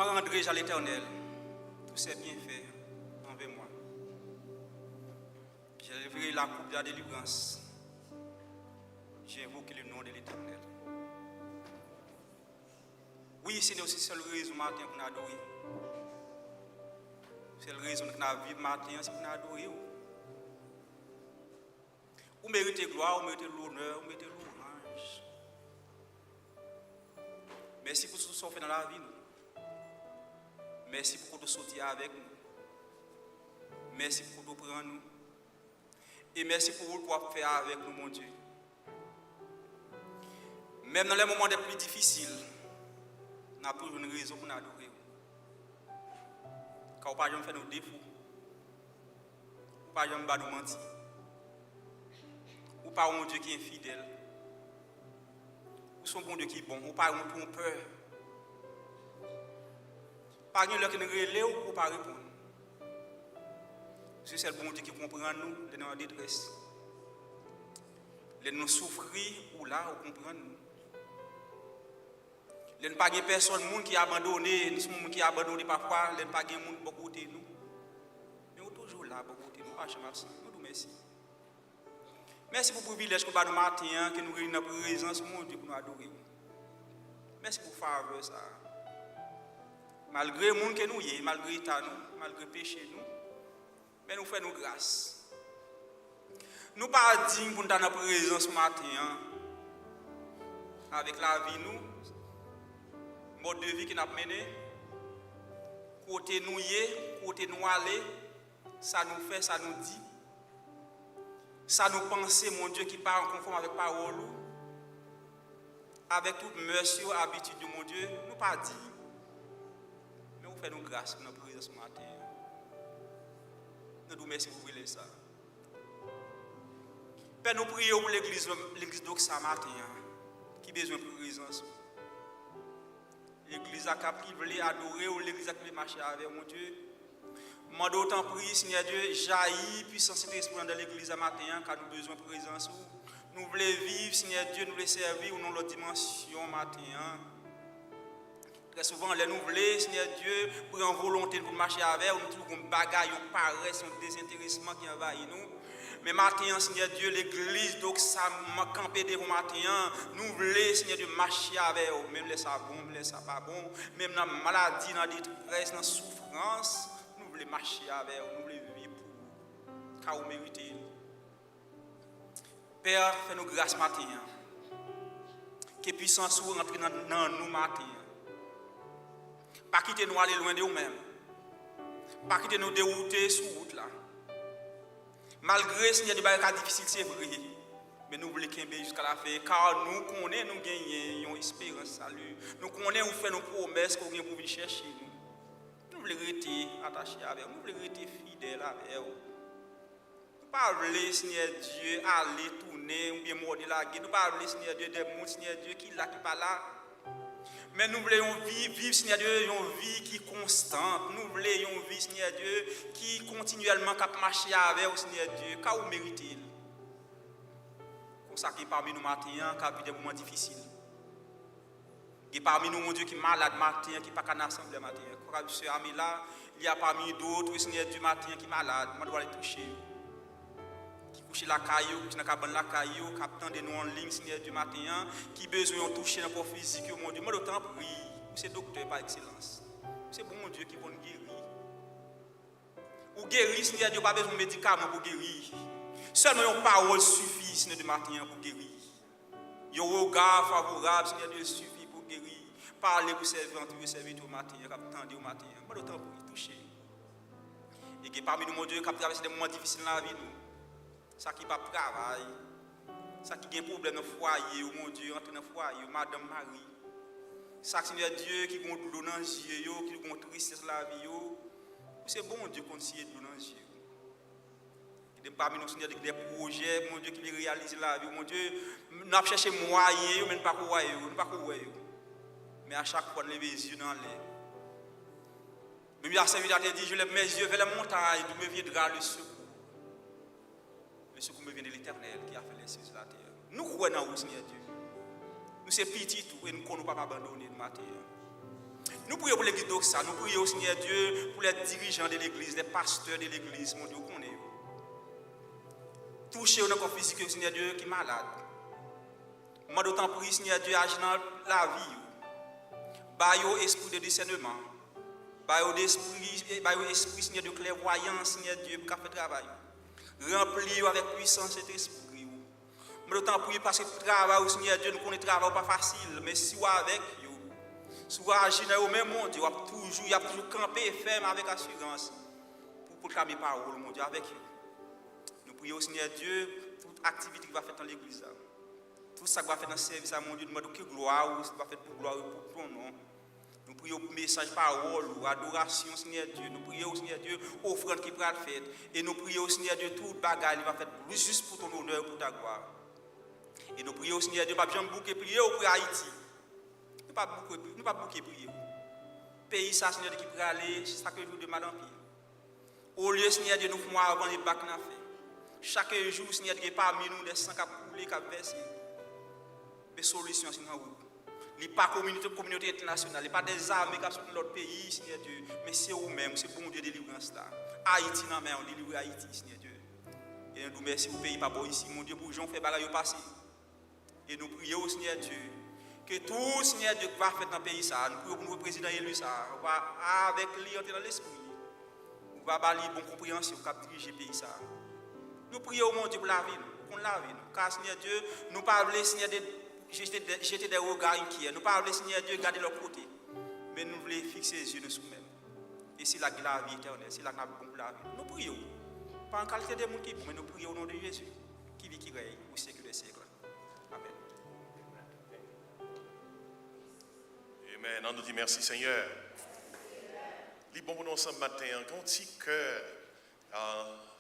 rendrai-je à l'Éternel tous ses bienfaits envers moi. J'élèverai la coupe de la délivrance. J'ai invoqué le nom de l'Éternel. Oui, Seigneur, c'est la seule raison matin pour nous adorer. C'est la raison que nous vivons matin, c'est pour nous adorer. Vous méritez gloire, vous méritez l'honneur, vous méritez l'ouvrage. Merci pour tout ce que vous fait dans la vie. Merci pour tout ce que vous avec nous. Merci pour tout prendre nous. Et merci pour vous pouvoir faire avec nous, mon Dieu. Même dans les moments les plus difficiles, nous avons toujours une raison pour nous adorer. Car nous ne pouvons pas faire nos défauts. Nous ne pouvons pas nous mentir. Nous ne pouvons pas un Dieu qui est fidèle. Nous sommes un Dieu qui est bon. Nous ne pouvons pas peur. Pas de qui nous relève ou ne pas répondre. C'est le bon Dieu qui comprend nous, de nos détresse. Les nous souffrir ou là, ou comprendre nous. Les ne pas de personne qui a abandonné, nous sommes qui a abandonné parfois, les ne pas de monde beaucoup côté nous. Mais nous sommes toujours là, beaucoup côté nous, pas jamais absent. Nous nous merci. Merci pour le privilège que nous matin, que nous réunissons dans la présence, mon Dieu, pour nous adorer. Merci pour faveur ça. Malgré le monde que nous y, malgré l'état nous, malgré le péché nous, mais nous faisons grâce. Nous ne sommes pas dignes pour nous dans la présence ce matin. Avec la vie nous, mode de vie que nous avons mené, côté nous y, côté nous aller, ça nous fait, ça nous dit. Ça nous pense, mon Dieu, qui parle conforme avec la parole, avec toute mesure, habitude de mon Dieu, nous ne pas dit. Mais vous faites nous grâce pour notre présence ce matin. Nous nous remercions pour vous ça. Père, nous prions pour l'église d'Oxa matin, qui a besoin de présence. L'église qui veut adorer ou l'église qui veut marcher avec mon Dieu. Mande autant prier, Seigneur Dieu, jaillit puissance et esprit dans l'église matin, car nous avons besoin de présence. Nous voulons vivre, Seigneur Dieu, nous voulons servir dans notre dimension matin. Très souvent, les nous voulons, Seigneur Dieu, pour en volonté pour marcher avec, nous trouvons une bagaille, une paresse, un désintéressement qui envahit nous. Mais matin, Seigneur Dieu, l'église, donc ça m'a campé devant matin. Nous voulons, Seigneur Dieu, marcher avec eux. Même les ça bon, même les ça pas bon. Même dans la maladie, dans la détresse, dans la souffrance. Nous voulons marcher avec eux. Nous voulons vivre pour vous. Car vous méritez. Père, fais-nous grâce matin. Que puissance vous rentre dans nous matin. Pas quitter nous aller loin de nous-mêmes. Pas quitter nous dérouter sur route là. Malgré Seigneur des barrières difficiles, c'est vrai. Mais nous voulons qu'il jusqu'à la fin. Car nous connaissons, nous gagnons une espérance, salut. Nous connaissons, nous faisons nos promesses qu'on vient pour venir chercher nous. Nous voulons rester attachés avec vous. Nous voulons rester fidèles avec vous. Nous ne pas voulons, Seigneur Dieu, aller tourner ou bien morder la gueule. Nous ne pas voulons, Seigneur Dieu, des mondes, Seigneur Dieu, qui là, qui pas là. Mais nous voulons vivre, Seigneur Dieu, une vie qui est constante. Nous voulons une vie, Seigneur Dieu, qui continuellement marcher avec vous, Seigneur Dieu, car vous méritez. Comme ça, qui est parmi nous matin, qui a vécu des moments difficiles. Qui est parmi nous, mon Dieu, qui est malade matin, qui n'est pas qu'à l'assemblée matin. Comme M. Amila, il y a parmi d'autres, Seigneur Dieu, matin, qui est malade. Je dois aller toucher. Qui couche la caillou, qui n'a pas de la caillou, qui attend de nous en ligne, Seigneur Dieu, matin, qui a besoin de toucher dans le corps physique, mon Dieu. Moi, d'autant prie, c'est docteur par excellence. C'est bon Dieu qui va nous guérir. Ou guérir, Seigneur Dieu, pas besoin de médicaments pour guérir. Seulement une parole suffit, Seigneur Dieu, matin, pour guérir. Un regard favorable, Seigneur Dieu, suffit pour guérir. Parler pour servir, entre servir au matin, qui attendez au matin. Moi, d'autant prie, toucher. Et que parmi nous, mon Dieu, qui a traversé des moments difficiles dans la vie, nous. Ça qui n'a pas de travail, ça qui a un problème dans le foyer, mon Dieu, entre dans le foyer, Madame Marie. Ça, Seigneur Dieu, qui a de l'eau dans les yeux, qui a une tristesse dans la vie. C'est bon Dieu qu'on s'y de l'eau dans les yeux. Il y a parmi nous, Seigneur, des projets, mon Dieu, qui veut réaliser la vie. Mon Dieu, nous avons cherché moyens, mais nous ne pas quoi. Mais à chaque fois, nous levons les yeux dans l'air. Même la Sainte Vierge dit, je lève mes yeux vers la montagne, d'où me viendra le secours. Le secours me vient de l'Éternel qui a fait les cieux de la terre. Nous croyons en vous, Seigneur Dieu. Nous sommes petits tout et nous ne pouvons pas abandonner le matin. Nous prions pour l'église d'Oxa, nous prions, Seigneur Dieu, pour les dirigeants de l'église, les pasteurs de l'église, mon Dieu, qu'on est. Touchez au corps physique, Seigneur Dieu, qui est malade. Moi, d'autant prie, Seigneur Dieu, agir dans la vie. Baillez esprit de discernement. Baillez esprit, Seigneur, de clairvoyance, Seigneur Dieu, pour faire travail. Remplis avec puissance cet esprit. Mais d'autant prie parce que le travail, Seigneur Dieu, nous connaissons le travail pas facile, mais si vous avec vous, si vous agissez dans le même monde, vous avez toujours campé ferme avec assurance pour proclamer parole, mon Dieu, avec vous. Nous prions, Seigneur Dieu, toute activité qui va faire dans l'église, tout ça qui va faire dans le service, mon Dieu, nous demandons que gloire, ou va faire pour gloire pour ton nom. Nous prions pour message, parole, ou adoration, Seigneur Dieu. Nous prions, Seigneur Dieu, offrande qui pourra être faite. Et nous prions, Seigneur Dieu, toute bagarre qui va faire juste pour ton honneur, pour ta gloire. Et nous prions, Seigneur Dieu, pas besoin de bouquer prier pour Haïti. Nous pas bouquer prier. Pays, ça, Seigneur Dieu, qui pourra aller chaque jour de mal en pire. Au lieu, Seigneur Dieu, nous faisons avant les bacs n'a fait. Chaque jour, Seigneur Dieu, parmi nous, des sangs qui coulent, qui versent. Des solutions, Seigneur Dieu. Il n'y a pas de communauté internationale, il n'y a pas des armées qui sont dans notre pays, Seigneur Dieu. Mais c'est vous-même, c'est bon Dieu de délivrance là. Haïti, non, mais on délivre Haïti, Seigneur Dieu. Et nous remercions pour le pays, pas bon ici, mon Dieu, pour Jean fait bagaille passer. Et nous prions, Seigneur Dieu, que tout, Seigneur Dieu, va faire dans le pays, ça. Nous prions pour notre président élu, ça. On va, avec lui, entrer dans l'esprit. On va avoir une bonne compréhension pour diriger le pays, ça. Nous prions, mon Dieu, pour la vie, pour la vie. Car, Seigneur Dieu, nous parlons, Seigneur Dieu, jeter des regards inquiets. Nous parlons, Seigneur Dieu, garder leur côté. Mais nous voulons fixer les yeux sur nous-mêmes. Et c'est là que la vie éternelle, c'est là que nous avons pour la vie. Nous prions. Pas en qualité de monde qui mais nous prions au nom de Jésus, qui vit, qui règne au siècle des siècles. Amen. Amen. On nous dit merci Seigneur. Les bons pour nous ensemble matin, quand petit cœur,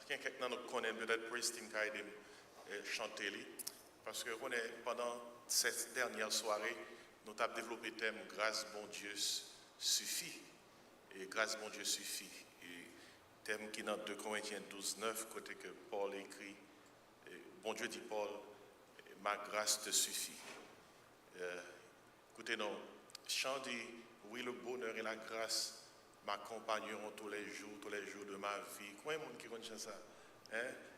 quelqu'un nous connaît peut-être Preston Kaidem chanter, parce que pendant cette dernière soirée, nous avons développé le thème Grâce bon Dieu suffit. Et grâce bon Dieu suffit. Et thème qui est dans 2 Corinthiens 12, 9, côté que Paul écrit, bon Dieu dit Paul, ma grâce te suffit. Écoutez-nous, chant dit, oui, le bonheur et la grâce m'accompagneront tous les jours de ma vie. Combien de monde qui connaît ça?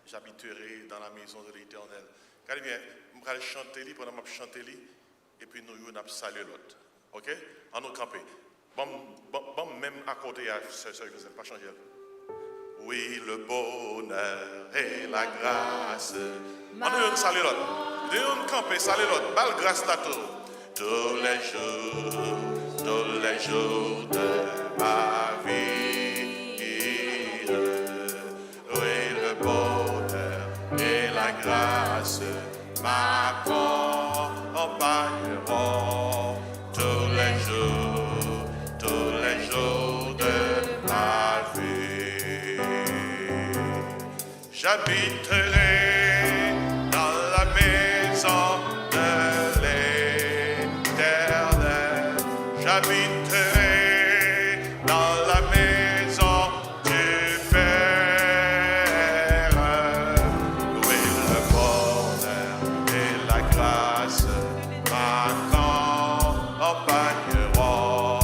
J'habiterai dans la maison de l'Éternel. Regardez bien, je vais chanter, pendant que je chante, et puis nous allons saluer l'autre. Ok? En nous camper. Bon, même à côté, je ne vais pas changer. Oui, le bonheur et la grâce. On nous saluer l'autre. Nous allons camper, saluer l'autre. Belle grâce là tous les jours de ma vie. Oui, le bonheur et la grâce m'accompagneront tous les jours de ma vie. J'habiterai dans la maison de l'Éternel. J'habiterai dans la maison du Père. Oui, le bonheur et la grâce m'accompagneront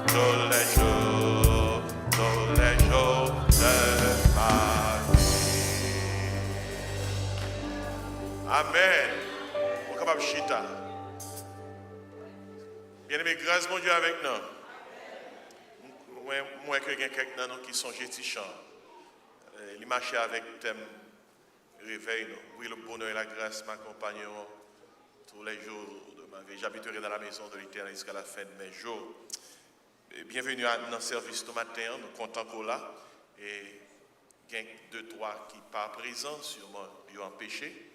tous les jours de ma vie. Amen. Vous capable chita. Bien-aimé, grâce mon Dieu avec nous. Moi que quelqu'un nous qui sont gétichants. Il marchait avec thème réveil. Oui, le bonheur et la grâce m'accompagneront tous les jours de ma vie. J'habiterai dans la maison de l'Éternel jusqu'à la fin de mes jours. Bienvenue dans le service ce matin. Nous comptons qu'on là. Et il y a 2-3 qui ne sont pas présents, sûrement ils ont empêché.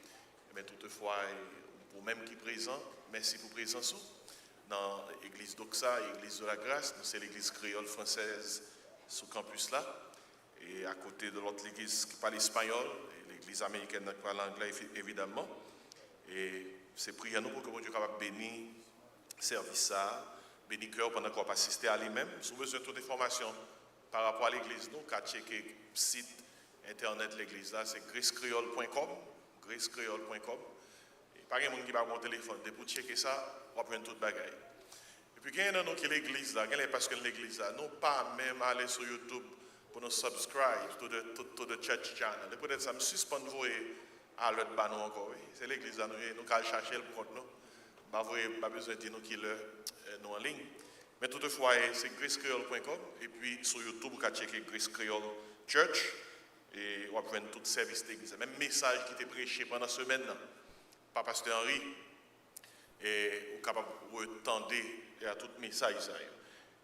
Mais toutefois, pour même qui sont présents, merci pour présence. Dans l'église d'Oxa, l'église de la Grâce, c'est l'église créole française sur le campus là. Et à côté de l'autre église qui parle espagnol, l'église américaine qui parle anglais évidemment. Et c'est prier nous pour que Dieu soit capable de bénir le service ça, bénir le cœur pendant qu'on va assister à lui-même. Si vous avez besoin de toute information par rapport à l'église, nous avons checké le site internet de l'église là, c'est gracecreole.com. Gracecreole.com. Pas de monde qui va mon téléphone. Pour checker ça, on va prendre toute bagaille. Et puis, il y a nous qui est l'église là, parce que l'église là, nous pas même aller sur YouTube pour nous subscribe to the church channel. Et peut-être ça me suspend vous à l'autre bas nous encore. C'est l'église là, nous allons chercher le compte nous. Pas besoin de dire nous qui nous en ligne. Mais toutefois, c'est gracecreole.com et puis sur YouTube, vous pouvez checker Grace Creole Church et vous pouvez tout service d'église. Même message qui était prêché pendant la semaine par Pasteur Henri et vous êtes capable de retendre à tout message.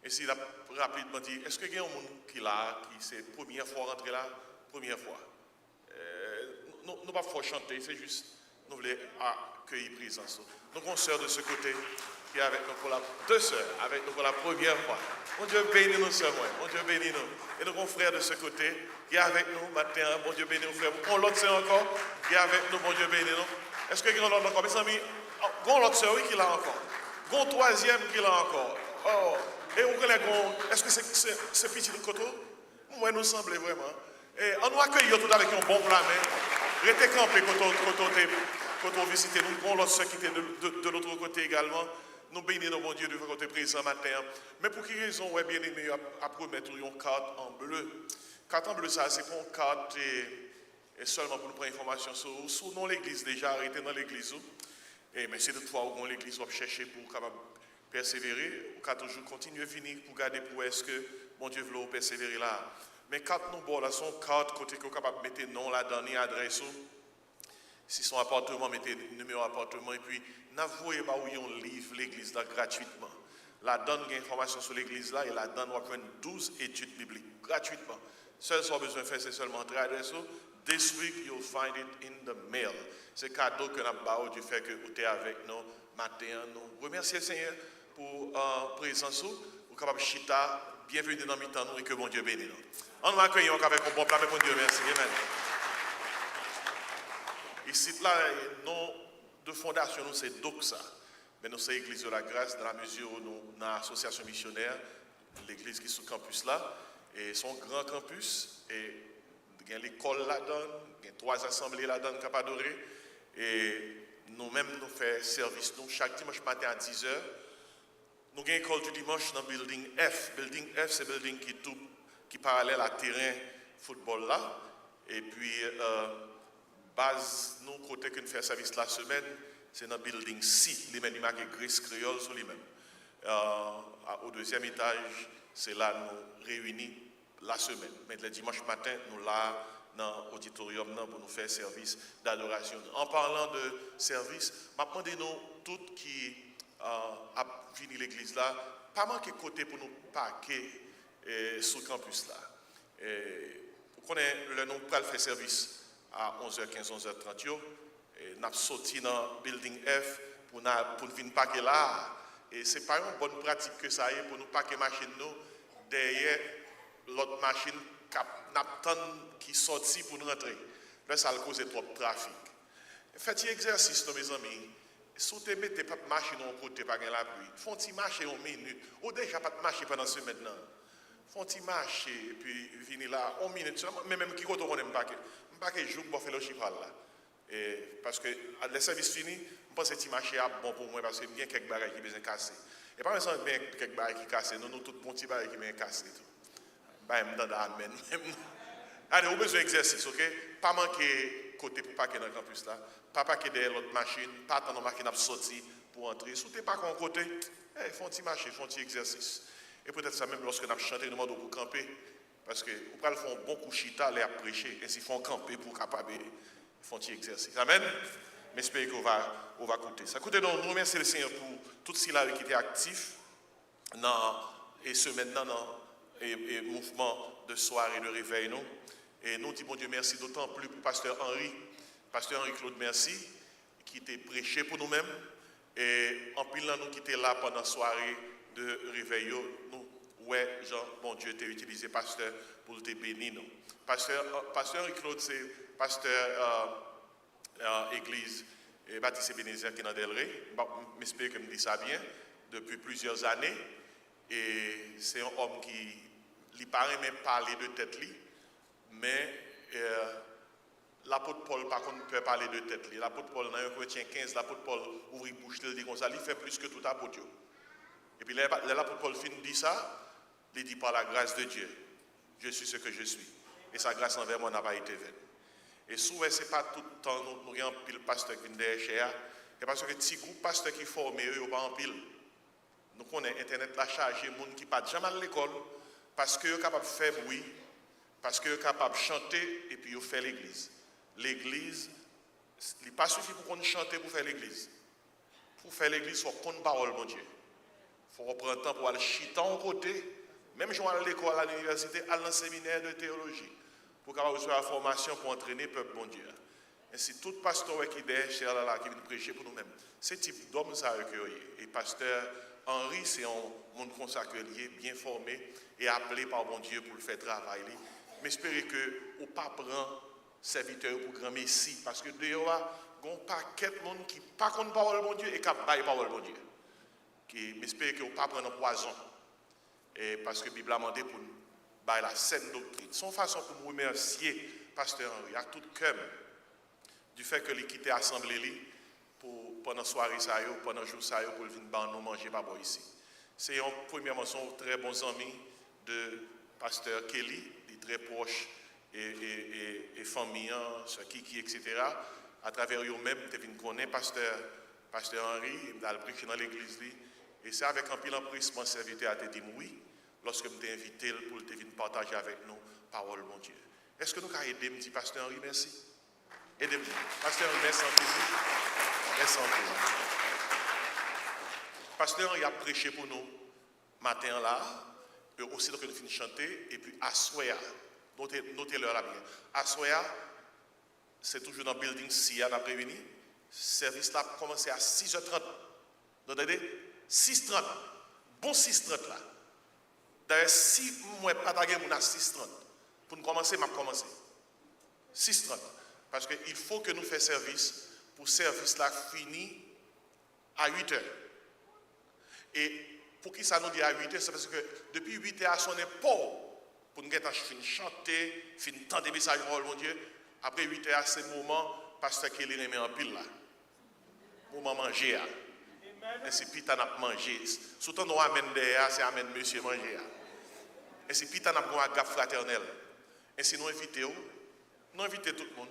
Et si la rapidement dit, est-ce qu'il y a un monde qui là, qui c'est la première fois rentré là, première fois. Nous ne pas faut chanter, c'est juste nous voulons accueillir présence. Nous avons une sœur de ce côté qui est avec nous pour deux sœurs avec nous pour la première fois. Mon Dieu bénit nous sœurs, mon Dieu bénit nous. Et nous avons un frère de ce côté qui est avec nous matin, mon Dieu bénit nous frère. On l'autre sœur encore qui est avec nous, mon Dieu bénit nous. Est-ce qu'il y a un autre encore? Mes amis, on l'autre sœur oui qui l'a encore. On troisième qui l'a encore. Oh, et on connaît est-ce que c'est petit de côté? Moi, nous semble vraiment. Et on nous accueille tout avec un bon plan, mais restez campés quand on visite nous. On l'autre sœur qui était de l'autre côté également. Nous bénissons, bon Dieu, de votre côté présent matin. Mais pour quelle raison, ouais, bien aimé, à promettre une carte en bleu? Carte en bleu, ça, c'est pas une carte et seulement pour nous prendre information sur non l'église déjà, arrêté dans l'église. Mais c'est toutefois où l'église va chercher pour capable persévérer, ou toujours continuer à venir pour garder pour est-ce que bon Dieu veut persévérer là. Mais carte nous bon là, son carte côté que capable mettre nom là dernière adresse. Si son appartement, mettez numéro appartement et puis n'avouez pas où on livre l'église là gratuitement. La donne information sur l'église là et la donne on prendre 12 études bibliques gratuitement. Seul soit besoin de faire c'est seulement entrer l'adresse. This week you'll find it in the mail. C'est cadeau que nous avons du fait que vous êtes avec nous matin. Nous remercions le Seigneur pour présence pour capable chita bienvenue dans le temps nous et que bon Dieu bénisse nous. On va accueillir avec un bon plan mais bon Dieu merci. Amen. Ici, là, nom de fondation, nous, c'est DOXA. Mais nous, c'est l'Église de la Grâce, dans la mesure où nous, dans l'association missionnaire, l'église qui est sur le campus là, et son grand campus, et il y a l'école là-dedans, il y a 3 assemblées là-dedans qui adoré, et nous-mêmes, nous faisons service, nous, chaque dimanche matin à 10h, nous avons une école du dimanche dans le building F. Building F, c'est le building qui est parallèle à terrain football là, et puis, base, nous, côté que nous faisons service la semaine, c'est dans le building C, les mêmes marqué Grace Creole sur les mêmes. Au 2e étage, c'est là nous réunis la semaine. Mais le dimanche matin, nous là dans l'auditorium pour nous faire service d'adoration. En parlant de service, je demande nous tous qui a fini l'église là, pas manquer côté pour nous parquer sur le campus là. Vous connaissez le nom pour faire service à 11h15, 11h30. Nous avons sorti dans le building F pour venir parquer là. Et ce n'est pas une bonne pratique que ça est pour nous parquer machine nous derrière l'autre machine qui sorti pour nous rentrer. Là, ça cause trop de trafic. Faites un exercice, mes amis. Si vous ne mettez pas de machine en côté, pas de la pluie, font-ils marcher en minute. Ou déjà pas de marcher pendant ce maintenant. Font-ils marcher et puis venir là en minute seulement. Mais même qui côté on aime pas que joue pour faire le chiffre là. Et parce que le service fini, je pense que ce marché est bon pour moi parce que bien quelques barrières qui besoin casser. Et pas seulement bien quelques barrières qui cassent, nous tous bons petits barrières qui besoin casser tout. Bah me dans amen. Allez, vous besoin d'exercice, OK? Pas manquer côté pour parquer dans le campus là, pas parquer derrière l'autre machine, pas attendre machine à sortir pour entrer. Si vous n'êtes pas en côté, font petit marché, font petit exercice. Et peut-être ça même lorsque nous avons chanté, nous demandons pour camper parce que vous pouvez faire un bon coup chita les à prêcher et s'ils font camper pour capable font un exercice. Amen. Mais j'espère qu'on va écouter ça. Écoutez, donc, nous remercions le Seigneur pour tout ce qu'il a qui était actif et ce maintenant dans le mouvement de soirée de réveil. Nous. Et nous disons, bon Dieu, merci d'autant plus pour Pasteur Henri Claude, merci, qui était prêché pour nous-mêmes. Et en pile, nous qui étions là pendant la soirée de réveil, nous, ouais, Jean, bon Dieu, tu as utilisé Pasteur pour te bénir. Nous. Pasteur Henri Claude, c'est pasteur église Baptiste Ebenezer qui est dans Delray. J'espère que je me dis ça bien, depuis plusieurs années. Et c'est un homme qui ne paraît même parler de tête, mais l'apôtre Paul, par contre, peut parler de tête. L'apôtre Paul, dans 1 Corinthiens 15, l'apôtre Paul ouvre la bouche, il dit comme ça, il fait plus que tout apôtre. Et puis l'apôtre Paul fin dit ça, il dit par la grâce de Dieu, je suis ce que je suis. Et sa grâce envers moi n'a pas été vaine. Et souvent, ce n'est pas tout le temps nous avons un pile pasteur qui est derrière. C'est parce que petit groupe pasteur qui forme, eux, ils pas en pile. Nous connaissons Internet la chargé, les gens qui ne pas jamais à l'école, parce qu'ils sont capables de faire bruit, parce qu'ils sont capables de chanter, et puis ils font l'église. L'église, il n'est pas suffit pour qu'on chante pour faire l'église. Pour faire l'église, il faut qu'on parole, mon Dieu. Il faut reprendre le temps pour aller chiter en côté. Même si on à l'école, à l'université, à un séminaire de théologie, pour qu'on recevoir la formation pour entraîner le peuple, mon Dieu. Ainsi, tout pasteur qui est derrière là, qui vient prêcher pour nous-mêmes, ce type d'homme, ça et pasteur Henri, c'est un monde consacré, bien formé et appelé par mon Dieu pour le faire travailler. Mais j'espère que vous ne pas prendre serviteur pour grand Messie, parce que dehors, il y a un paquet de monde qui ne connaît pas parole mon Dieu et qui ne parle pas mon Dieu. Mais j'espère que vous ne pas prendre un poison. Et parce que la Bible a demandé pour nous la saine doctrine. Son façon pour nous remercier pasteur Henri à tout cœur du fait que il quitté l'assemblée pendant la soirée, pendant le jour, pour venir nous manger par ici. C'est un premier son très bons amis de pasteur Kelly, des très proches et famille, ce Kiki, etc. À travers eux-mêmes, tu viens connaître pasteur Henri, il a prêché dans l'église. Et c'est avec un pile empressement, serviteur a dit oui, lorsque je t'ai invité pour venir partager avec nous parole, mon Dieu. Est-ce que nous pouvons aider, me dit pasteur Henri, merci. Aidez-moi. Pasteur Henri, merci en plaisir. Merci en plaisir. Pasteur Henri a prêché pour nous matin là, et aussi que nous finissons de chanter, et puis à Soya, notez-le là bien. À Soya, c'est toujours dans le building SIA d'après-midi. Le service là a commencé à 6h30. Vous entendez? 6h30. Bon 6h30 là. D'ailleurs, si moi ne suis pas à 6h30, pour nous commencer, je vais commencer. 6h30. Parce qu'il faut que nous fassions service pour service là fini à 8h. Et pour qui ça nous dit à 8h, c'est parce que depuis 8h, on est pauvre pour nous chanter, finir des messages, mon Dieu. Après 8h, c'est le moment, pasteur Kelly remet en pile là. Moment manger. Et si Pita n'a pas mangé, surtout nous amène derrière, c'est amène monsieur manger. Et si Pita n'a pas un gap fraternel. Et si nous invitons tout le monde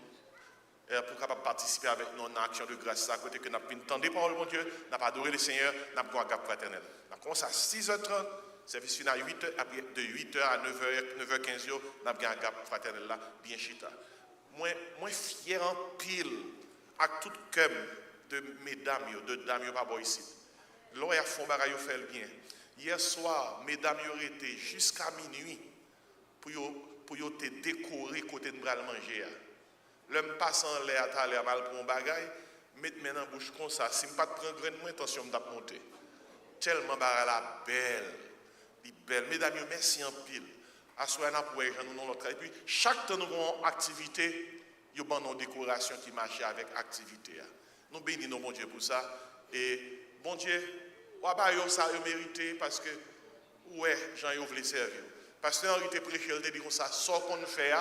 pour capable participer avec nous en action de grâce à côté que nous avons entendu parole mon Dieu, nous n'avons pas adoré le Seigneur, nous avons un gap fraternel. Nous avons commencé à 6h30, service final à 8h, après de 8h à 9h15, nous avons un gap fraternel là, bien chita. Moi fier en pile à tout cœur de mesdames, de dames, pas ici. L'heure à fond bagaille fait le bien. Hier soir, mesdames y été jusqu'à minuit pour te décorer côté de bral manger. L'homme passe en l'air à l'air mal pour un bagaille, mettre maintenant en bouche comme ça. Si je ne pas prendre grain de moi, attention, je vais monter. Tellement la belle. Mesdames, merci en pile. Assoyez-nous pour nous l'autre. Et puis, chaque temps nous avons une activité, nous avons une décoration qui marche avec l'activité. Nous bénissons mon Dieu pour ça. Et bon Dieu, ça a mérité parce que, ouais, Jean-Yves voulait servir. Parce que Henri te prêché, il dit comme ça, ce qu'on fait,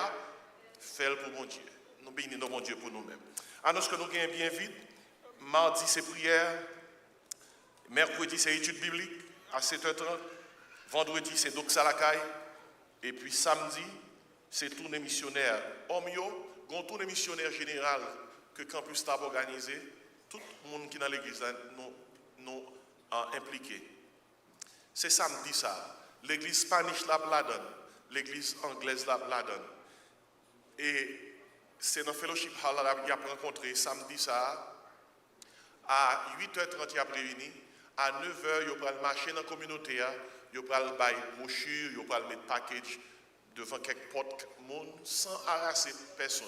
fait pour mon Dieu. Nous bénissons mon Dieu pour nous-mêmes. Annonce que nous gagnons bien vite. Mardi, c'est prière. Mercredi, c'est étude biblique à 7h30. Vendredi, c'est Doxalakaï. Et puis samedi, c'est tournée missionnaire. Omio, une tournée missionnaire générale que Campus Tab organisé. Tout le monde qui est dans l'église nous a impliqués. C'est samedi ça. L'église Spanish la donne. L'église anglaise la donne. Et c'est dans le fellowship hall qu'il a rencontré samedi ça. À 8h30 après-midi. À 9h, il va marcher dans la communauté. Il va faire brochure, il va mettre package devant quelques portes monde sans harasser personne.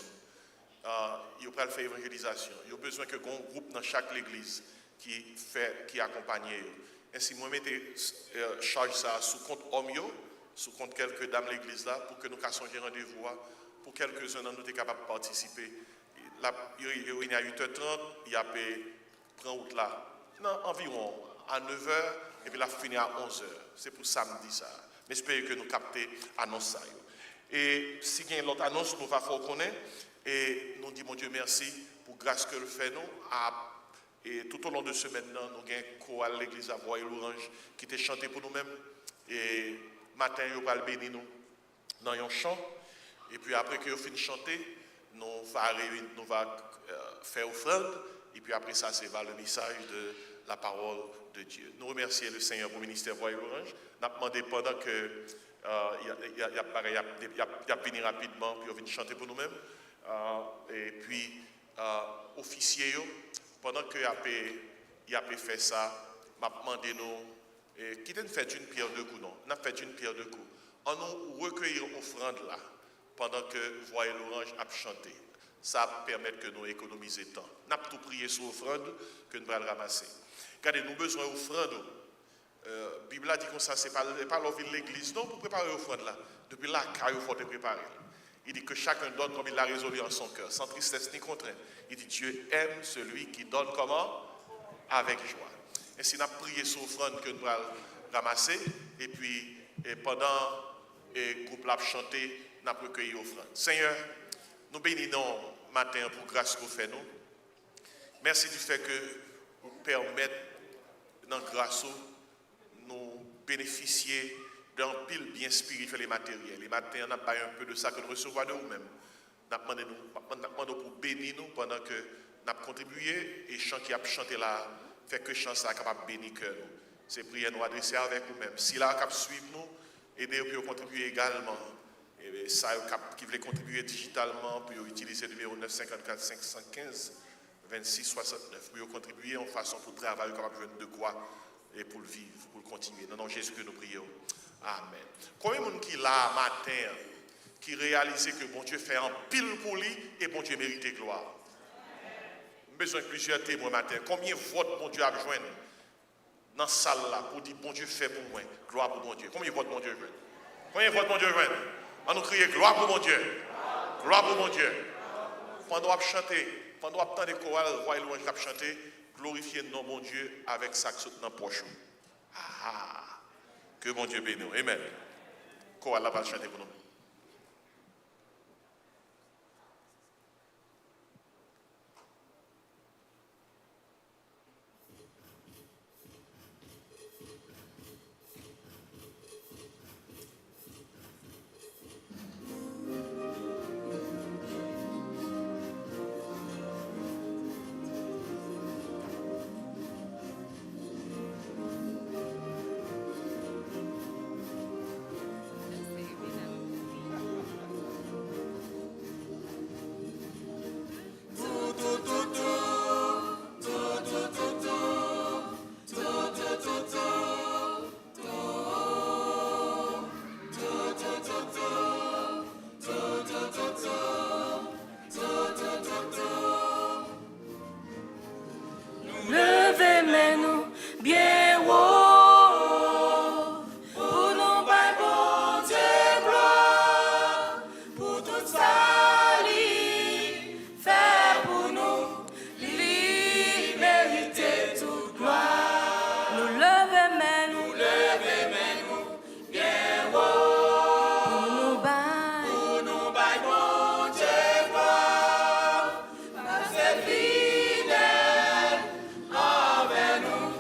Il va faire évangélisation. Il a besoin que un groupe dans chaque église qui accompagne. Ainsi, moi, je charge ça sous compte Omio, sous compte quelques dames de l'église là, pour que nous cassions un rendez-vous, pour quelques-uns d'entre nous soient capables de participer. Il y a 8h30, il y a prendre route là. Non, environ à 9h, et puis la finir à 11h. C'est pour samedi ça. Mais j'espère que nous captons l'annonce ça. Et si il y a une autre annonce, nous va faire connaître. Et nous disons, mon Dieu, merci pour grâce que le fait nous. Et tout au long de ce maintenant, nous avons un chorale l'église à Voie et l'Orange qui était chanté pour nous-mêmes. Et matin, nous allons bénir nous dans un chant. Et puis après que nous finissons de chanter, nous allons faire offrande. Et puis après ça, c'est le message de la parole de Dieu. Nous remercions le Seigneur pour le ministère Voie et l'Orange. Nous avons demandé pendant que il a fini rapidement, puis on vient chanter pour nous-mêmes. Et puis, officier, pendant qu'il a fait ça, m'a demandé nous, qui nous fait une pierre de coups, non? On a fait une pierre de coups. On nous recueillir offrande là, pendant que Voie et l'Orange a chanté. Ça permet que nous économisions temps. On a tout prié sur l'offrande que nous allons ramasser. Regardez, nous avons besoin d'offrande. La Bible a dit comme ça, ce n'est pas l'envie de l'église, non, pour préparer l'offrande là. Depuis là, il faut te préparer. Il dit que chacun donne comme il l'a résolu en son cœur, sans tristesse ni contrainte. Il dit Dieu aime celui qui donne comment? Avec joie. Et si nous avons prié sur l'offrande que nous allons ramasser, et puis pendant le groupe l'a chanté, nous avons recueilli l'offrande. Seigneur, nous bénissons matin pour grâce que vous faites nous. Merci du fait que vous permettez dans grâce nous bénéficier d'un pile bien spirituel et matériel. Et maintenant, on n'a pas un peu de ça que nous recevons de nous-mêmes. Nous demandons pour bénir nous pendant que nous avons contribué et le chant qui a chanté là, fait que le chant soit capable de bénir que nous. C'est prière nous adresser avec nous-mêmes. Si là, cap suivre nous, aider à contribuer également. Et ça, qui veut contribuer digitalement, puis utiliser le numéro 954 515 26 69 pour contribuer en façon pour travailler capable de quoi et pour le vivre, pour le continuer. Non, non, Jésus que nous prions. Amen. Combien de monde qui là matin qui réalise que bon Dieu fait un pile pour lui et bon Dieu mérite gloire. J'ai besoin de plusieurs témoins matin. Combien de votes bon Dieu a besoin dans la salle là pour dire bon Dieu fait pour moi, gloire pour bon Dieu. Combien de votes bon Dieu besoin? Combien de votes bon Dieu besoin? On nous crie gloire pour mon Dieu. Gloire pour mon Dieu. Pendant qu'on chanter, pendant qu'on attend des chorales, Voie et l'Orange qui chanter, glorifier le nom de mon Dieu avec ça qui saute dans la poche. Ah, que mon Dieu bénisse. Amen. Chorale va chanter pour nous. Levez-nous bien haut pour nous bailler bon Dieu gloire pour tout ça lui fait pour nous lui mériter toute gloire. Nous levez-nous bien haut pour nous bailler bon Dieu gloire parce que fidèle envers nous.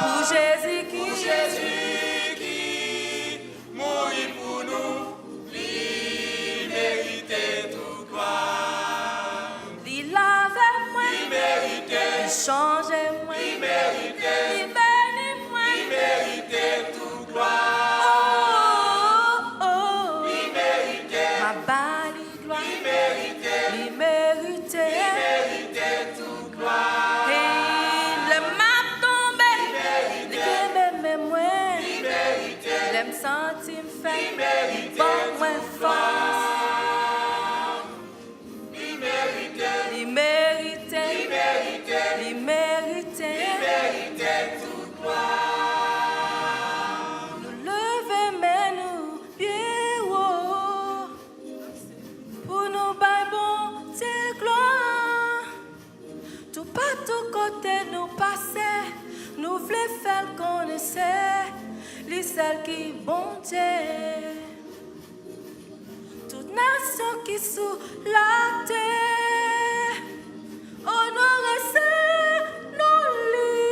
Pour Jésus qui mourit pour nous, il méritait toute gloire. il lavait moi, Il méritait, il changeait moi, il méritait, il bénit moi. il méritait toute gloire. Oh, oh, Il méritait, ma bali gloire, il méritait, il méritait. il méritait toute gloire. Et le m'a tombé, il aimait moi, Il méritait, l'aime senti me il fait, méritait bon moi toute force. gloire. Il méritait, Il méritait, il méritait, il méritait. il méritait toute gloire. Nous lever mais nous pieds haut pour nous bailler bon Dieu gloire. Tout pas tout côté nous passer, nous voulons faire connaître les celles qui bon Dieu. Toute nation qui sous la terre, honorer c'est nous lui.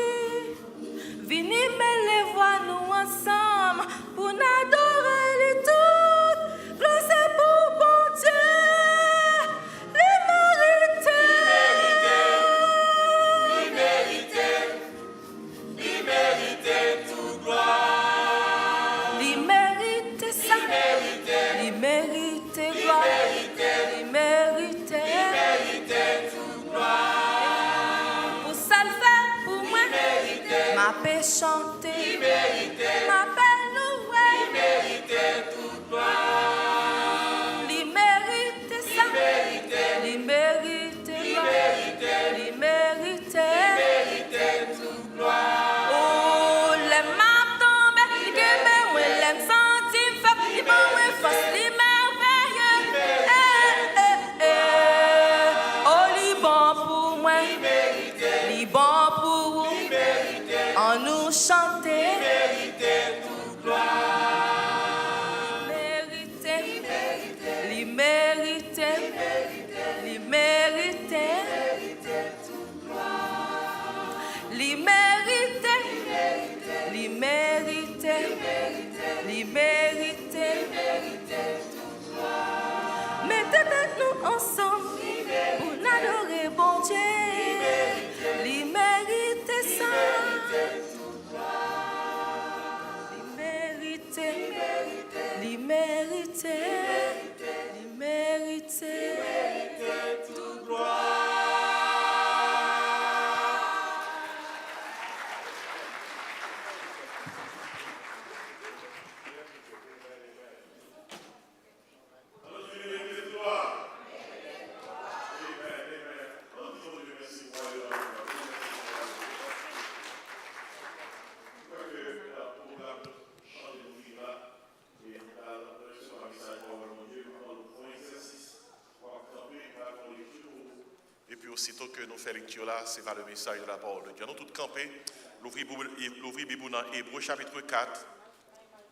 Venez mais les voix nous ensemble pour n'adorer les toutes. Gloire c'est pour bon Dieu, les Il méritait, il méritait toute gloire. il mérite ça, il mérite gloire, il mérite. Méritait toute gloire. Pour ça le faire pour moi, ma paix chanter, ma paix louer. Méritait toute gloire. Il mérite ça, il mérite gloire, il mérite. Méritait toute gloire. Oh, les mains tombent, les guillemets, ouais, les centimes, fait, les bons, ouais, face, les merveilleux. Oh, les bons pour moi, les bons pour vous, en nous chanter. Méritait toute gloire. Il mérite, il mérite, il mérite, il mérite, il mérite. Mettez nous ensemble pour adorer bon Dieu. Il mérite ça. Il mérite, il mérite, il mérite. Toute gloire. Et puis aussitôt que nous faisons lecture là, c'est vers le message de la parole de Dieu. Nous tous campés, l'ouvrir Bible dans Hébreux chapitre 4.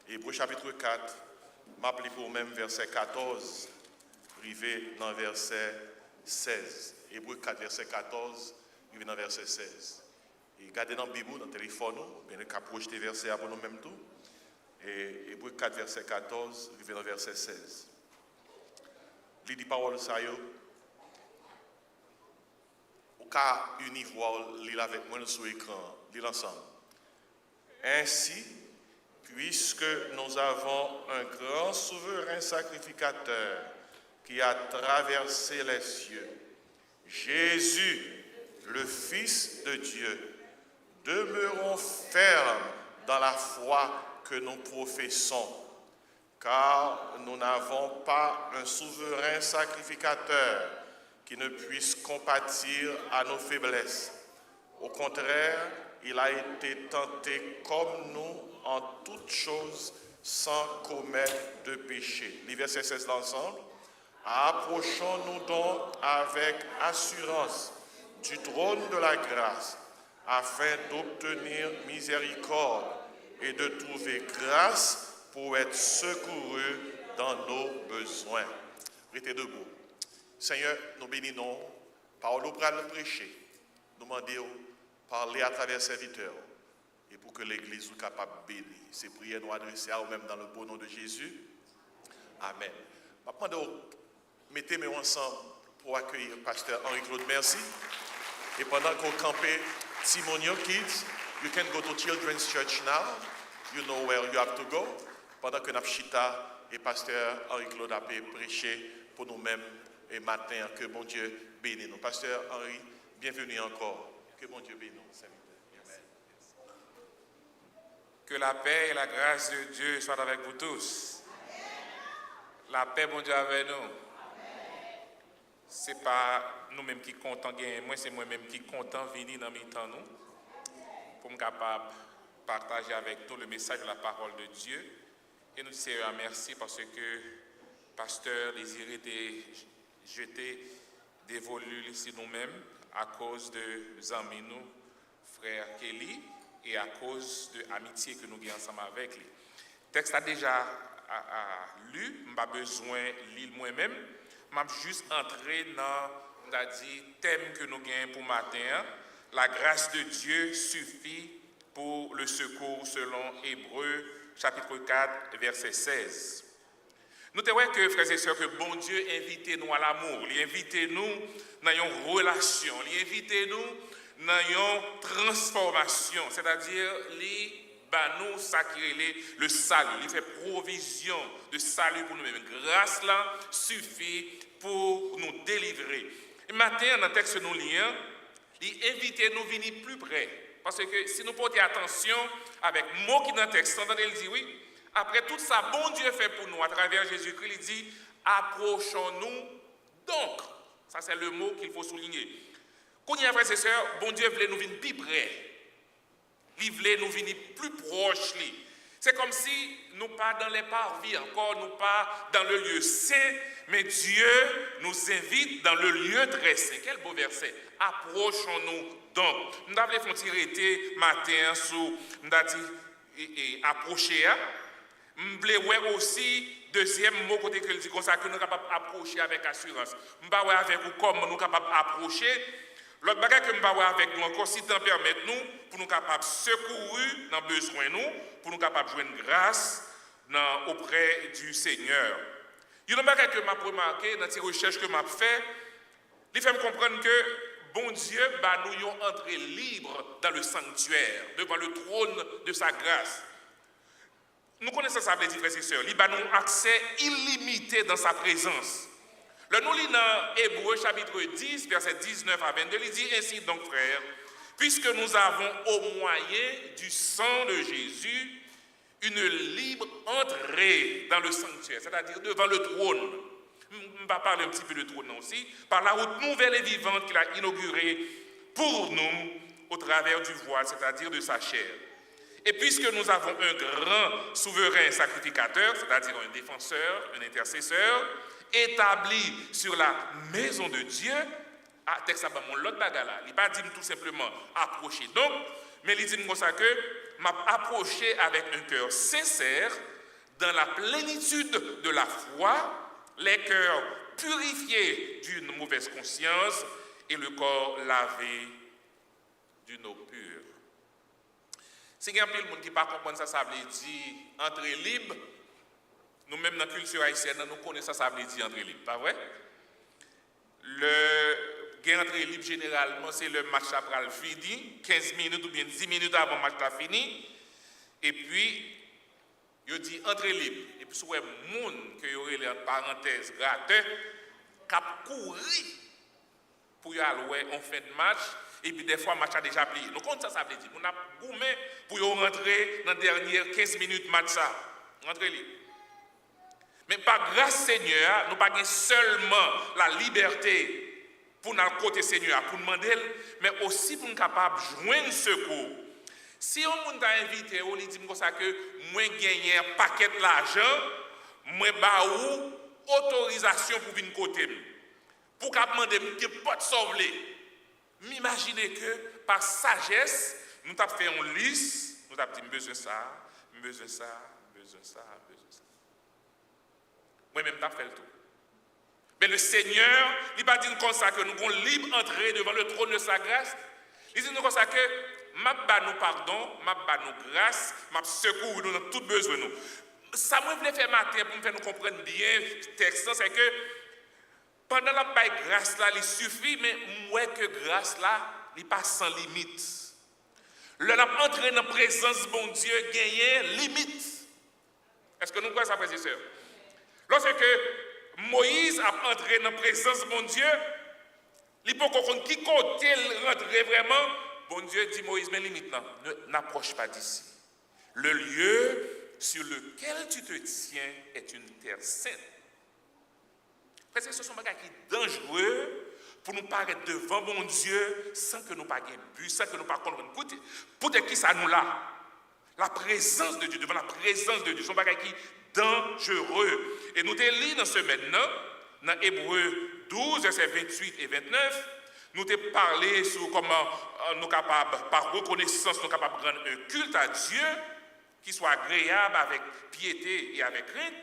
Hébreux chapitre 4, m'appelez pour même verset 14, arrivé dans verset 16. Hébreux 4, verset 14, arrivé dans verset 16. Et gardez dans la Bible, dans le téléphone, bien qu'à projeter verset pour nous-mêmes tout. Et Hébreux 4, verset 14, arrivé dans verset 16. Il dit parole ça yo. Au cas univoire, l'île avec moi sur l'écran, l'île ensemble. Ainsi, puisque nous avons un grand souverain sacrificateur qui a traversé les cieux, Jésus, le Fils de Dieu, demeurons fermes dans la foi que nous professons, car nous n'avons pas un souverain sacrificateur qui ne puisse compatir à nos faiblesses. Au contraire, il a été tenté comme nous en toutes choses sans commettre de péché. Les versets 16 l'ensemble. Approchons-nous donc avec assurance du trône de la grâce afin d'obtenir miséricorde et de trouver grâce pour être secourus dans nos besoins. Restez debout. Seigneur, nous bénissons, parole pour le prêcher. Nous demandons, parler à travers serviteurs. et pour que l'Église soit capable de bénir. Ces prières nous adresser à vous-même dans le beau nom de Jésus. Amen. Maintenant, mettez-moi ensemble pour accueillir le pasteur Henri-Claude Merci. Et pendant qu'on campait, Simonio Kids, you can go to Children's Church now. You know where you have to go. Pendant que Napchita et pasteur Henri-Claude a prêché pour nous-mêmes et matin, que bon Dieu bénisse nous. Pasteur Henri, bienvenue encore. Que bon Dieu bénisse nous. Amen. Que la paix et la grâce de Dieu soient avec vous tous. La paix, bon Dieu, avec nous. Ce n'est pas nous-mêmes qui comptons gagner, moi c'est moi-même qui comptons venir dans mes temps nous pour me capable partager avec nous le message de la parole de Dieu. Et nous disons merci parce que pasteur désirait de jeter des volumes ici nous-mêmes à cause de amis nous, frère Kelly, et à cause de l'amitié que nous avons ensemble avec lui. Le texte a déjà lu, je n'ai pas besoin de lire moi-même. Je suis juste entré dans le thème que nous avons pour matin. La grâce de Dieu suffit pour le secours selon Hébreux chapitre 4, verset 16. Nous voyons que, frères et sœurs, que bon Dieu invite nous à l'amour, il invite nous dans une relation, il invite nous dans une transformation, c'est-à-dire nous sacrer le salut, il fait provision de salut pour nous-mêmes. Grâce là suffit pour nous délivrer. Et maintenant, dans le texte que nous lisons, il invite nous à venir plus près. Parce que si nous portons attention avec le mot qui est dans le texte, il dit oui, après tout ça, bon Dieu fait pour nous à travers Jésus-Christ, il dit approchons-nous donc. Ça, c'est le mot qu'il faut souligner. Quand il y a frères et sœurs, bon Dieu voulait nous venir plus près. Il voulait nous venir plus proche. C'est comme si nous pas dans les parvis encore, nous pas dans le lieu saint, mais Dieu nous invite dans le lieu très saint. Quel beau verset. Approchons-nous donc. Nous avons fait tirer matin sur, nous avons dit, approcher. Nous voulons aussi, deuxième mot côté que dit comme ça, que nous sommes capables d'approcher avec assurance. Nous sommes avec vous comme nous sommes capables d'approcher. L'autre bagage que nous avons avec nous encore, si temps permet nous, pour nous capables de secourir dans besoin nous, pour nous capables de joindre grâce auprès du Seigneur. Il y a un bagage que je remarqué dans ces recherches que je fais, il fait me comprendre que bon Dieu nous une entrée libre dans le sanctuaire, devant le trône de sa grâce. Nous connaissons ça, les frères et sœurs. Il a nous accès illimité dans sa présence. Le nous lit dans Hébreux chapitre 10, verset 19 à 22, il dit ainsi donc, frères, puisque nous avons au moyen du sang de Jésus une libre entrée dans le sanctuaire, c'est-à-dire devant le trône. On va parler un petit peu de trône aussi, par la route nouvelle et vivante qu'il a inaugurée pour nous au travers du voile, c'est-à-dire de sa chair. Et puisque nous avons un grand souverain sacrificateur, c'est-à-dire un défenseur, un intercesseur, établi sur la maison de Dieu, texte à mon l'autre bagarre là, il pas dit tout simplement approcher donc, mais il dit comme ça que m'a approché avec un cœur sincère dans la plénitude de la foi, les cœurs purifiés d'une mauvaise conscience et le corps lavé d'une eau pure. Si il y a un peu de monde qui ne comprend pas ça veut dire entrer libre. Nous-mêmes, dans la culture haïtienne, nous connaissons ça veut dire entrer libre, pas vrai? Le entrée libre, généralement, c'est le match après fini, 15 minutes ou bien 10 minutes avant le match a fini. Et puis, il dit entrée libre. Et puis, soit les gens qui ont les parenthèses gratteurs, qui ont couru pour y aller en fin de match. Et puis, des fois, le match a déjà plié. Donc, comment ça veut dire? On a goumé pour rentrer dans les dernières 15 minutes de match. Rentrer libre. Mais par grâce Seigneur, nous n'avons pas seulement la liberté pour nous côté Seigneur, pour demander, mais aussi pour nous capables de joindre secours. Si on t'a invité, on dit comme ça que moi gagner un paquet d'argent, moi baou autorisation pour venir côté. Pour qu'à demander que pas de sauver. M'imaginez que par sagesse, nous avons fait une liste, nous avons dit besoin ça, besoin ça, besoin ça, besoin ça. Moi-même, je fait le tout. Mais le Seigneur, il va dire comme ça que nous avons libre entrée devant le trône de sa grâce. Il dit comme ça que m'a ba nous pardon, m'a ba nous grâce, m'a secours nous dans tout besoin nous. Ça me voulait faire matin pour me faire nous comprendre bien le texte, c'est que pendant la baille grâce là, il suffit, mais moi que grâce là, il pas sans limite. Le n'a entré dans la présence de bon Dieu, gagné limite. Est-ce que nous croyons ça, frères et sœurs? Lorsque Moïse a entré dans la présence de mon Dieu, il peut comprendre qui côté rentrer vraiment. Bon Dieu dit Moïse, mais limite, n'approche pas d'ici. Le lieu sur lequel tu te tiens est une terre sainte. Parce que ce sont des choses qui sont dangereux pour nous paraître devant mon Dieu sans que nous pas gagner but, sans que nous pas comprendre. Pour qui ça nous là? La présence de Dieu, devant la présence de Dieu, ce sont des choses qui sont dangereux. Et nous te lisons dans ce maintenant, dans Hébreux 12, versets 28 et 29, nous te parlé sur comment nous sommes capables, par reconnaissance, nous sommes capables de rendre un culte à Dieu qui soit agréable avec piété et avec crainte.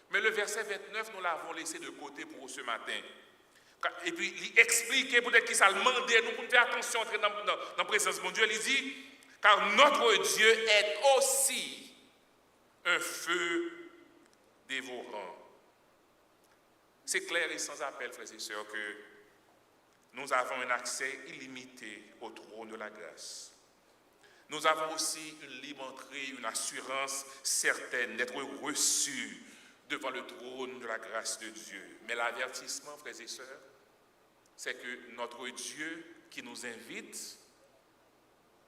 Mais le verset 29, nous l'avons laissé de côté pour ce matin. Et puis, il expliquait peut-être qu'il s'est demandé, nous pour faire attention à entrer dans la présence de mon Dieu. Il dit, car notre Dieu est aussi un feu dévorant. C'est clair et sans appel, frères et sœurs, que nous avons un accès illimité au trône de la grâce. Nous avons aussi une libre entrée, une assurance certaine d'être reçus devant le trône de la grâce de Dieu. Mais l'avertissement, frères et sœurs, c'est que notre Dieu qui nous invite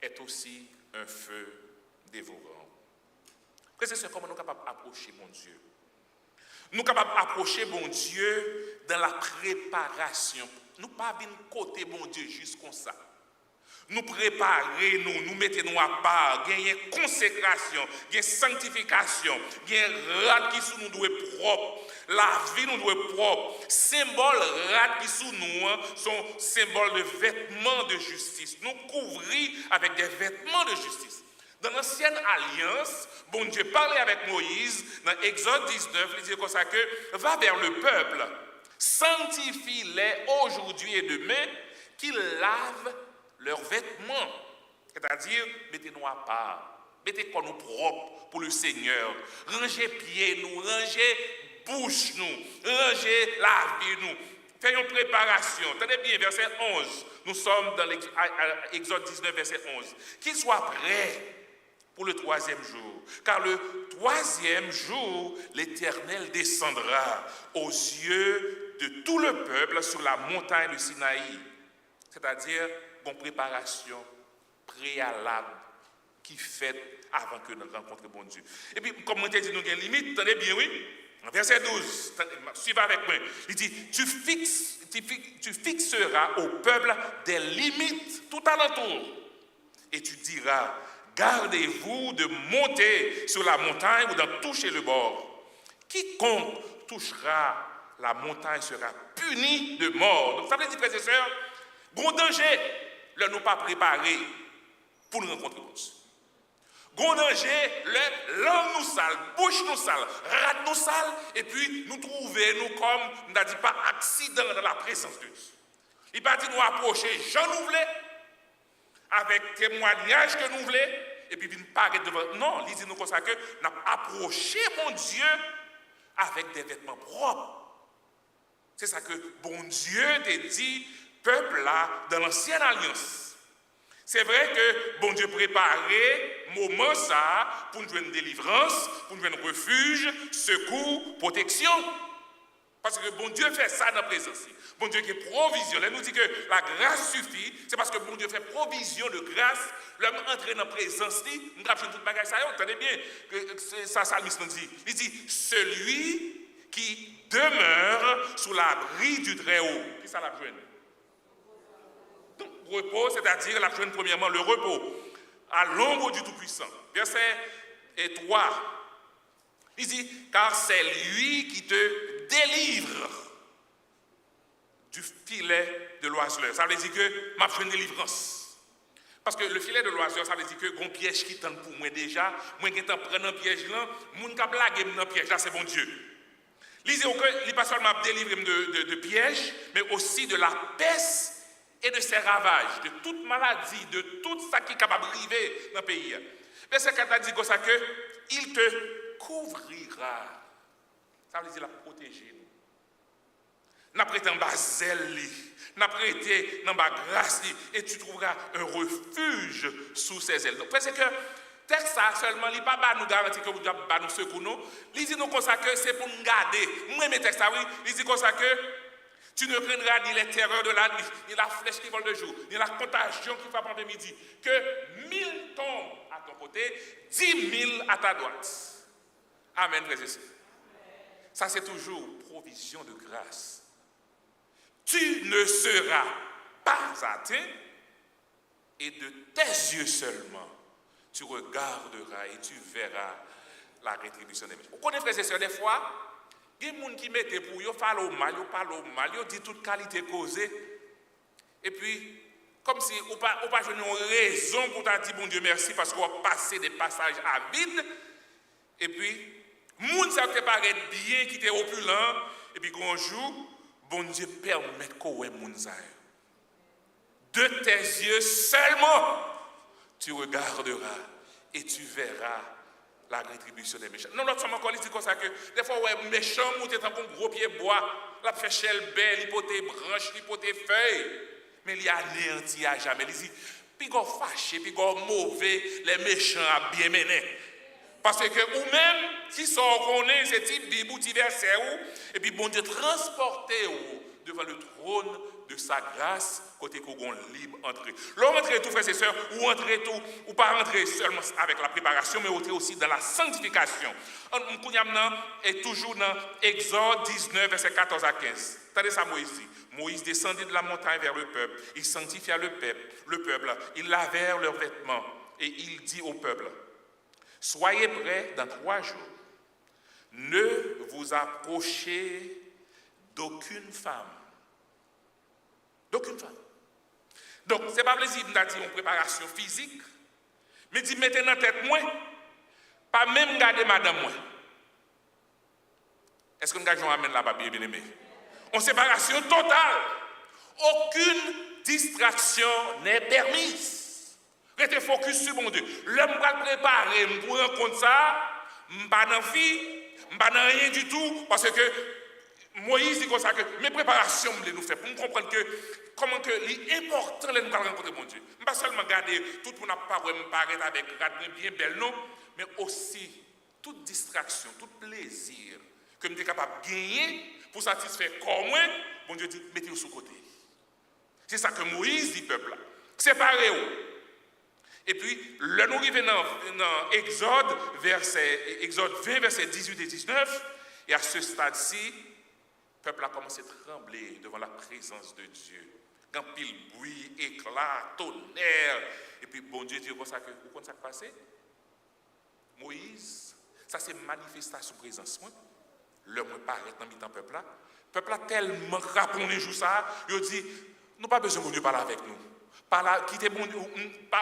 est aussi un feu dévorant. Frères et sœurs, comment nous sommes capables d'approcher mon Dieu? Nous sommes capables d'approcher mon Dieu dans la préparation. Nous ne sommes pas venus côté mon Dieu juste comme ça. Nous préparer, nous mettons à part, gagner consécration, gagner sanctification, gagner rat qui sous nous doit propre, la vie nous doit propre. Symbole rat qui sous nous sont symboles de vêtements de justice. Nous couvrir avec des vêtements de justice. Dans l'ancienne alliance, bon Dieu parlait avec Moïse dans Exode 19, il dit comme ça que va vers le peuple, sanctifie-les aujourd'hui et demain, qu'ils lavent leurs vêtements, c'est-à-dire mettez-nous à part, mettez nous propre pour le Seigneur, rangez pieds nous, rangez bouche nous, rangez la vie nous, faites une préparation. Tenez bien, verset 11, nous sommes dans l'Exode 19, verset 11, qu'ils soient prêts pour le 3e jour, car le 3e jour, l'Éternel descendra aux yeux de tout le peuple sur la montagne du Sinaï, c'est-à-dire une préparation préalable qui fait avant que nous rencontrions bon Dieu. Et puis, comme on dit, nous avons une limite, tenez bien, oui. Verset 12, suivez avec moi. Il dit, tu fixeras au peuple des limites tout alentour. Et tu diras, gardez-vous de monter sur la montagne ou d'en toucher le bord. Quiconque touchera la montagne sera puni de mort. Donc ça veut dire, frères et sœurs, gros danger, le nous pas préparé pour nous rencontrer. Gros danger, le langue nous sale, bouche nous sale, rate nous sale, et puis nous trouver, nous comme, nous n'a dit pas accident dans la présence de Dieu. Il pas dit nous approcher, Jean nous voulait, avec témoignage que nous voulons, et puis nous paraître devant. Non, il dit nous comme ça que nous avons approché mon Dieu avec des vêtements propres. C'est ça que bon Dieu t'a dit, peuple là, dans l'ancienne alliance. C'est vrai que bon Dieu préparait moment ça pour nous donner une délivrance, pour nous donner un refuge, secours, protection. Parce que bon Dieu fait ça dans la présence. Bon Dieu qui est provisionnel. Elle nous dit que la grâce suffit. C'est parce que bon Dieu fait provision de grâce. L'homme entre dans la présence. Nous avons tout le bagage. Ça, entendez bien que ça, Salmiste nous dit. Il dit, celui qui demeure sous l'abri du Très-Haut. Qui ça la joue? Donc, repos, c'est-à-dire la joue premièrement le repos. À l'ombre du Tout-Puissant. Verset 3. Il dit, car c'est lui qui te délivre du filet de l'oiseleur. Ça veut dire que m'a fait une délivrance. Parce que le filet de l'oiseleur, ça veut dire que mon piège qui tend pour moi déjà, moi qui t'en prends un piège là, mon qui blague dans piège là, c'est bon Dieu. Lisez que il pas seulement délivré de piège, mais aussi de la peste et de ses ravages, de toute maladie, de tout ça qui est capable d'arriver dans le pays. Verset 4 a dit comme ça que il te couvrira. Ça veut dire la protéger. N'a prêté en bas zèle, n'a prêté en bas grâce, et tu trouveras un refuge sous ses ailes. Donc, parce que texte ça seulement, il n'y a pas nous garantir que vous devez nous secourir. Il dit nous comme ça que c'est pour nous garder. Moi, mes textes, oui, il dit comme ça que tu ne craindras ni les terreurs de la nuit, ni la flèche qui vole de jour, ni la contagion qui frappe en midi. Que 1000 tombent à ton côté, 10 000 à ta droite. Amen, frères et sœurs. Ça, c'est toujours provision de grâce. Tu ne seras pas atteint, et de tes yeux seulement, tu regarderas et tu verras la rétribution des méchants. Vous connaissez, frères et sœurs, des fois, il y a des gens qui mettent pour eux, parlent mal, ils disent toute qualité causée. Et puis, comme si on n'a pas une raison pour te dire bon Dieu merci parce qu'on a passé des passages à vide. Et puis, les gens qui paraît bien, qui étaient opulents, et puis un jour, bon Dieu permet qu'on ait les gens. De tes yeux seulement, tu regarderas et tu verras la rétribution des méchants. Non, l'autre fois encore, il dit comme ça que des fois, ouais, méchant, il est un gros pied bois, la fait chelle belle, il pote branche, il pote feuille, mais il a anéanti à jamais. Il dit, puis qu'on fâché, puis qu'on mauvais, les méchants à bien mener. Parce que ou même, si ça connaît ce type de bout verset, et puis bon Dieu transporté devant le trône de sa grâce, côté qu'on libre entrée. L'homme entrer tout, frères et sœurs, ou entrer tout, ou pas entrer seulement avec la préparation, mais entrer aussi dans la sanctification. On est toujours dans Exode 19, verset 14 à 15. Attendez ça, Moïse dit. Moïse descendit de la montagne vers le peuple. Il sanctifia le peuple. Ils lavèrent leurs vêtements. Et il dit au peuple, soyez prêts dans 3 jours. Ne vous approchez d'aucune femme. D'aucune femme. Donc, ce n'est pas plaisir de dire une préparation physique, mais dit mettez dans la tête moi, pas même garder madame moi. Est-ce que nous gagnons amène là-bas, bien aimé? En séparation totale. Aucune distraction n'est permise. Restez focus sur mon Dieu. L'homme va préparer pour rencontrer ça, je ne suis pas dans la vie, je ne suis pas dans rien du tout, parce que Moïse dit comme ça que mes préparations nous fait pour comprendre que comment que l'important de nous rencontrer mon Dieu. Pas seulement garder tout pour ne pas me paraître avec bien belle non, mais aussi toute distraction, tout plaisir que nous sommes capables de gagner pour satisfaire comme moi, mon Dieu dit mettez-vous sous côté. C'est ça que Moïse dit peuple là. Séparez-vous. Et puis, là nous arrivons dans Exode 20, versets 18 et 19, et à ce stade-ci, le peuple a commencé à trembler devant la présence de Dieu. Quand pile bruit, éclat, tonnerre. Et puis, bon Dieu dit, vous savez ce qui s'est passé? Moïse, ça c'est manifestation de présence. L'homme paraît dans le peuple là. Le peuple a tellement rappelé jour ça, il dit, nous n'avons pas besoin de Dieu parler avec nous. Parler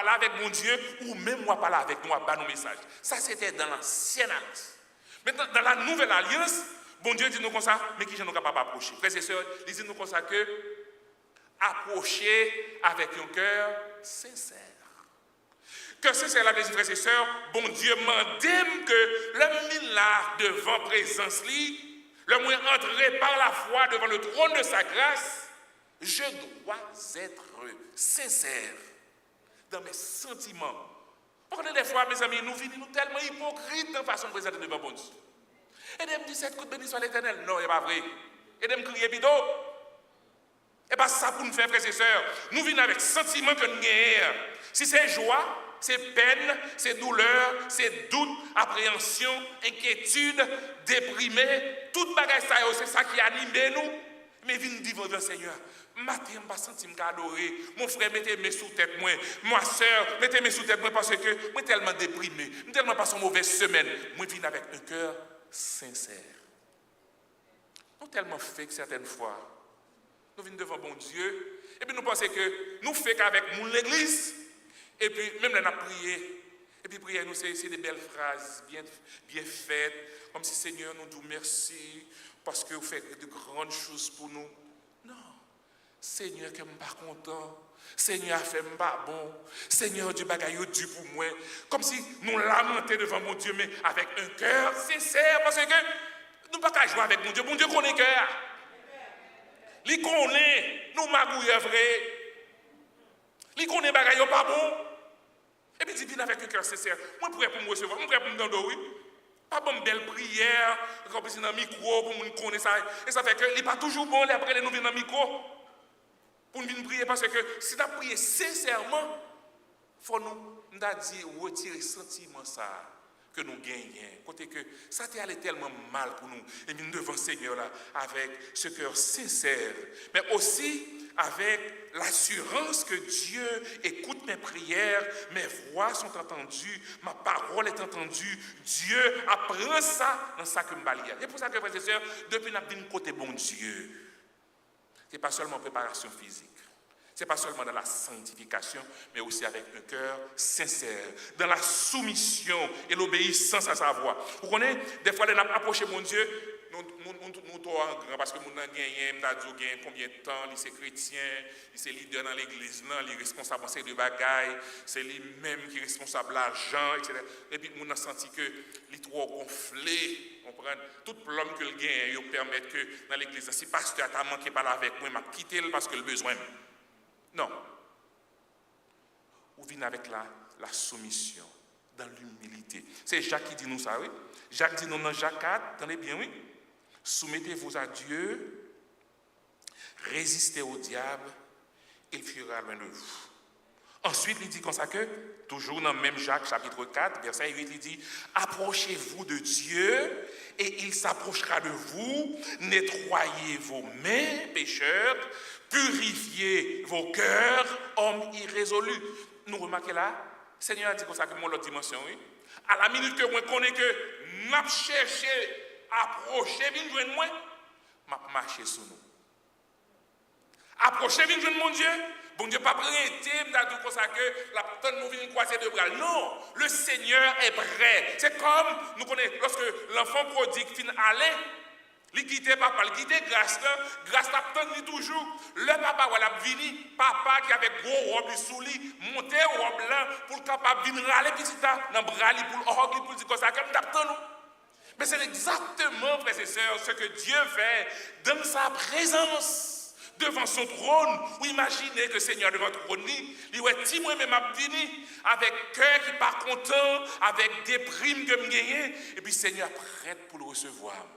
avec mon Dieu, ou même moi parler avec nous, à bas nos messages. Ça c'était dans l'ancienne alliance. Maintenant, dans la nouvelle alliance, bon Dieu dit nous comme ça, mais qui je nous capable d'approcher. Frères et sœurs, il dit nous comme ça que approcher avec un cœur sincère. Que sincère la frères et sœurs, bon Dieu m'aime que le là devant présence li, le moins entrer par la foi devant le trône de sa grâce, je dois être sincère dans mes sentiments. Parce que des fois, mes amis, nous vivons tellement hypocrites dans la façon de présenter devant bon Dieu. Et de me dire, cette côte bénie soit l'Éternel. Non, ce n'est pas vrai. Et de me crier bidon. Et pas ça pour nous faire, frères et sœurs. Nous vivons avec sentiment que nous gagnons. Si c'est joie, c'est peine, c'est douleur, c'est doute, appréhension, inquiétude, déprimé, toute bagage, c'est ça qui anime nous. Mais viens dire devant le Seigneur. Matin, je ne pas senti me adorer. Mon frère, mettez-moi sous tête moi. Ma soeur, mettez-moi sous tête moi parce que je suis tellement déprimé. Je suis tellement passé une mauvaise semaine. Moi, je viens avec un cœur sincère. Nous tellement fait que certaines fois, nous venons devant bon Dieu. Et puis nous pensons que nous faisons qu'avec l'église. Et puis même là, nous avons prié. Et puis prier, nous, c'est des belles phrases bien faites. Comme si Seigneur, nous disons merci parce que vous faites de grandes choses pour nous. Non. Seigneur, que je ne suis pas content. Seigneur, fais-moi pas bon. Seigneur, Dieu, bagaille Dieu pour moi. Comme si nous lamentions devant mon Dieu, mais avec un cœur sincère. Parce que nous ne pouvons pas jouer avec mon Dieu. Mon Dieu connaît le cœur. Il connaît, nous magouillons vrai. Il connaît bagaille pas bon. Et puis il vient avec un cœur sincère. Moi, je suis prêt pour me recevoir. Je suis prêt pour me donner, oui. Pas bonne belle prière, comme si dans le micro, pour nous connaître ça. Et ça fait que il n'est pas toujours bon, après nous venons dans le micro. Pour nous venir prier, parce que si nous prions sincèrement, il faut nous dire, retirer le sentiment ça que nous gagnons. Côté que ça t'est allé tellement mal pour nous. Et nous devons Seigneur là, avec ce cœur sincère, mais aussi avec l'assurance que Dieu écoute mes prières, mes voix sont entendues, ma parole est entendue. Dieu apprend ça dans ça que me balia. Et pour ça que frères et sœurs, depuis nous avons côté bon Dieu. Ce n'est pas seulement préparation physique. Ce n'est pas seulement dans la sanctification, mais aussi avec un cœur sincère, dans la soumission et l'obéissance à sa voix. Vous connaissez, des fois, nous approchons mon Dieu, nous grand parce que nous avons gagné combien de temps, il est chrétien, il est leader dans l'église, il est responsable de bagaille, c'est lui-même qui est responsable de l'argent, etc. Et puis nous avons senti que il est trop gonflé. Tout l'homme que le gagne, il permet que dans l'église, si le pasteur a manqué par là avec moi, il m'a quitté parce que le besoin. Non. Ou vient avec la soumission, dans l'humilité. C'est Jacques qui dit nous ça, oui. Jacques dit nous dans Jacques 4, attendez bien, oui. Soumettez-vous à Dieu, résistez au diable, il fuira loin de vous. Ensuite, il dit comme ça que, toujours dans le même Jacques chapitre 4, verset 8, il dit, approchez-vous de Dieu et il s'approchera de vous, nettoyez vos mains, pécheurs, purifiez vos cœurs, hommes irrésolus. Nous remarquons là, Seigneur a dit comme ça que mon autre dimension, oui. À la minute que moi connais que n'a cherché approcher, viens joindre moi, m'a marché sur nous. Approcher, viens joindre mon Dieu. Bon Dieu, pas prêté, m'a dit comme ça que la personne nous vient croiser de bras. Non, le Seigneur est prêt. C'est comme nous connaissons lorsque l'enfant prodigue fin allait. Il quittait papa, il quittait grâce l'attend toujours. Le papa voilà vini, papa qui avait gros robe sous lui, monté robe là pour le capable venir râler petit dans bras pour dire comme ça comme t'attend nous. Mais c'est exactement frères et sœurs ce que Dieu fait dans sa présence devant son trône. Ou imaginez que le Seigneur devant le trône, il est petit moi même vini avec cœur qui pas content, avec des primes que me gagner et puis Seigneur prête pour le recevoir.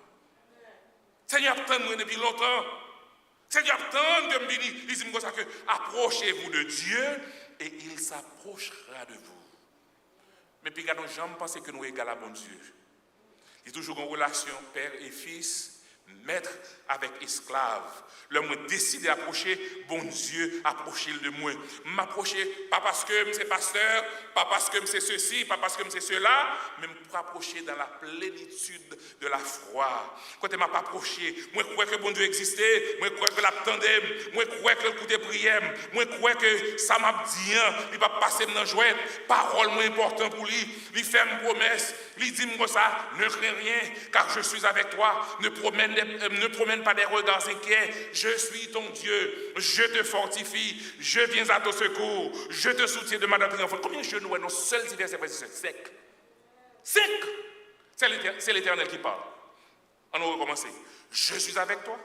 Seigneur, attends-moi depuis longtemps. Seigneur, attends que me dise, il dit comme ça que approchez-vous de Dieu et il s'approchera de vous. Mais puis, regardons, j'aime penser que nous sommes égaux à bon Dieu. Il y a toujours une relation père et fils, maître avec esclave. L'homme décide d'approcher bon Dieu, approcher de moi. M'approcher, pas parce que je suis pasteur, pas parce que je suis ceci, pas parce que je suis cela, mais pour approcher dans la plénitude de la foi. Quand je ne m'ai pas approché, moi je crois que bon Dieu existait, moi je crois que l'attendait, moi je crois que le coup de prière, moi je crois que ça m'a dit, il va passer dans le jouet, parole moins importante pour lui, il fait une promesse, il dit moi ça, ne crains rien, car je suis avec toi, ne promène pas des regards inquiets. Je suis ton Dieu, je te fortifie, je viens à ton secours, je te soutiens de ma enfant. Combien de genoux est nos seuls versets? 5. 5. C'est l'Éternel qui parle. On va recommencer. Je suis avec toi,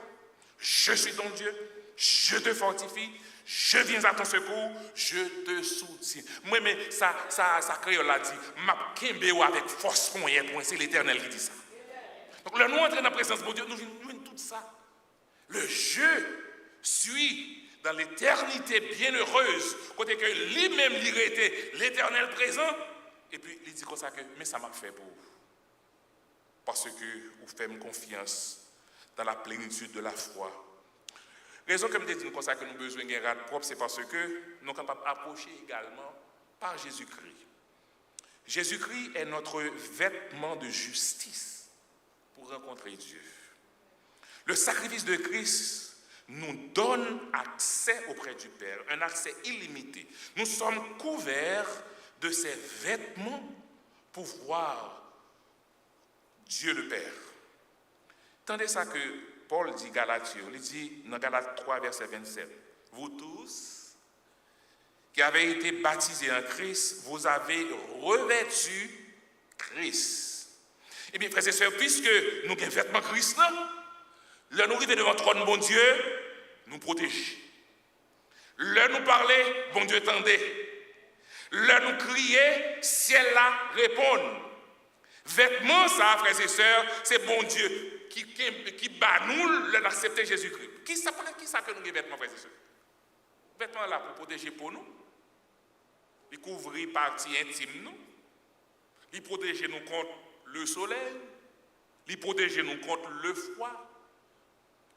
je suis ton Dieu, je te fortifie, je viens à ton secours, je te soutiens. Moi, mais ça créole l'a dit, ma kembe avec force point, c'est l'Éternel qui dit ça. Donc, là, nous entrons dans la présence de Dieu, nous venons tout ça. Le jeu suit dans l'éternité bienheureuse, côté que lui-même était l'éternel présent, et puis il dit comme ça que, mais ça m'a fait pour vous. Parce que vous faites confiance dans la plénitude de la foi. Raison que je dis comme ça que nous avons besoin d'un rad propre, c'est parce que nous sommes capables d'approcher également par Jésus-Christ. Jésus-Christ est notre vêtement de justice pour rencontrer Dieu. Le sacrifice de Christ nous donne accès auprès du Père, un accès illimité. Nous sommes couverts de ces vêtements pour voir Dieu le Père. Tendez ça que Paul dit Galatien, il dit dans Galates 3, verset 27, vous tous, qui avez été baptisés en Christ, vous avez revêtu Christ. Eh bien, frères et sœurs, puisque nous avons vêtement Christ, là, nous arrivons devant le trône, bon Dieu, nous protéger. Là, nous parler, bon Dieu, tendez. Là, nous crier, ciel là, répond. Vêtement, ça, frères et sœurs, c'est bon Dieu qui bat nous d'accepter Jésus-Christ. Qui ça que nous avons vêtements, frères et sœurs? Vêtements là pour protéger pour nous. Il couvrir partie intime nous. Il protéger nous contre le soleil. Il protéger nous contre le froid.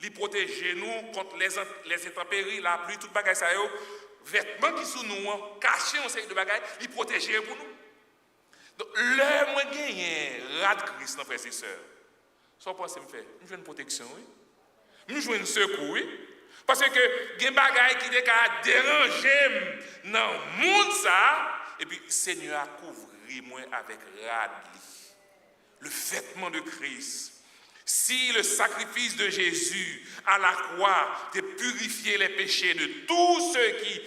Il protéger nous contre les intempéries, la pluie, tout bagage ça yo. Vêtements qui sont nous cachés en série de bagages, il protéger pour nous. Donc, le moi gagné rat Christ, frères et sœurs. Ça pense me faire. Je veux une protection, oui. Je veux une secours, oui. Parce que gen bagay qui a dérangé dans le monde ça, et puis Seigneur a couvert moi avec rad le vêtement de Christ. Si le sacrifice de Jésus à la croix de purifier les péchés de tous ceux qui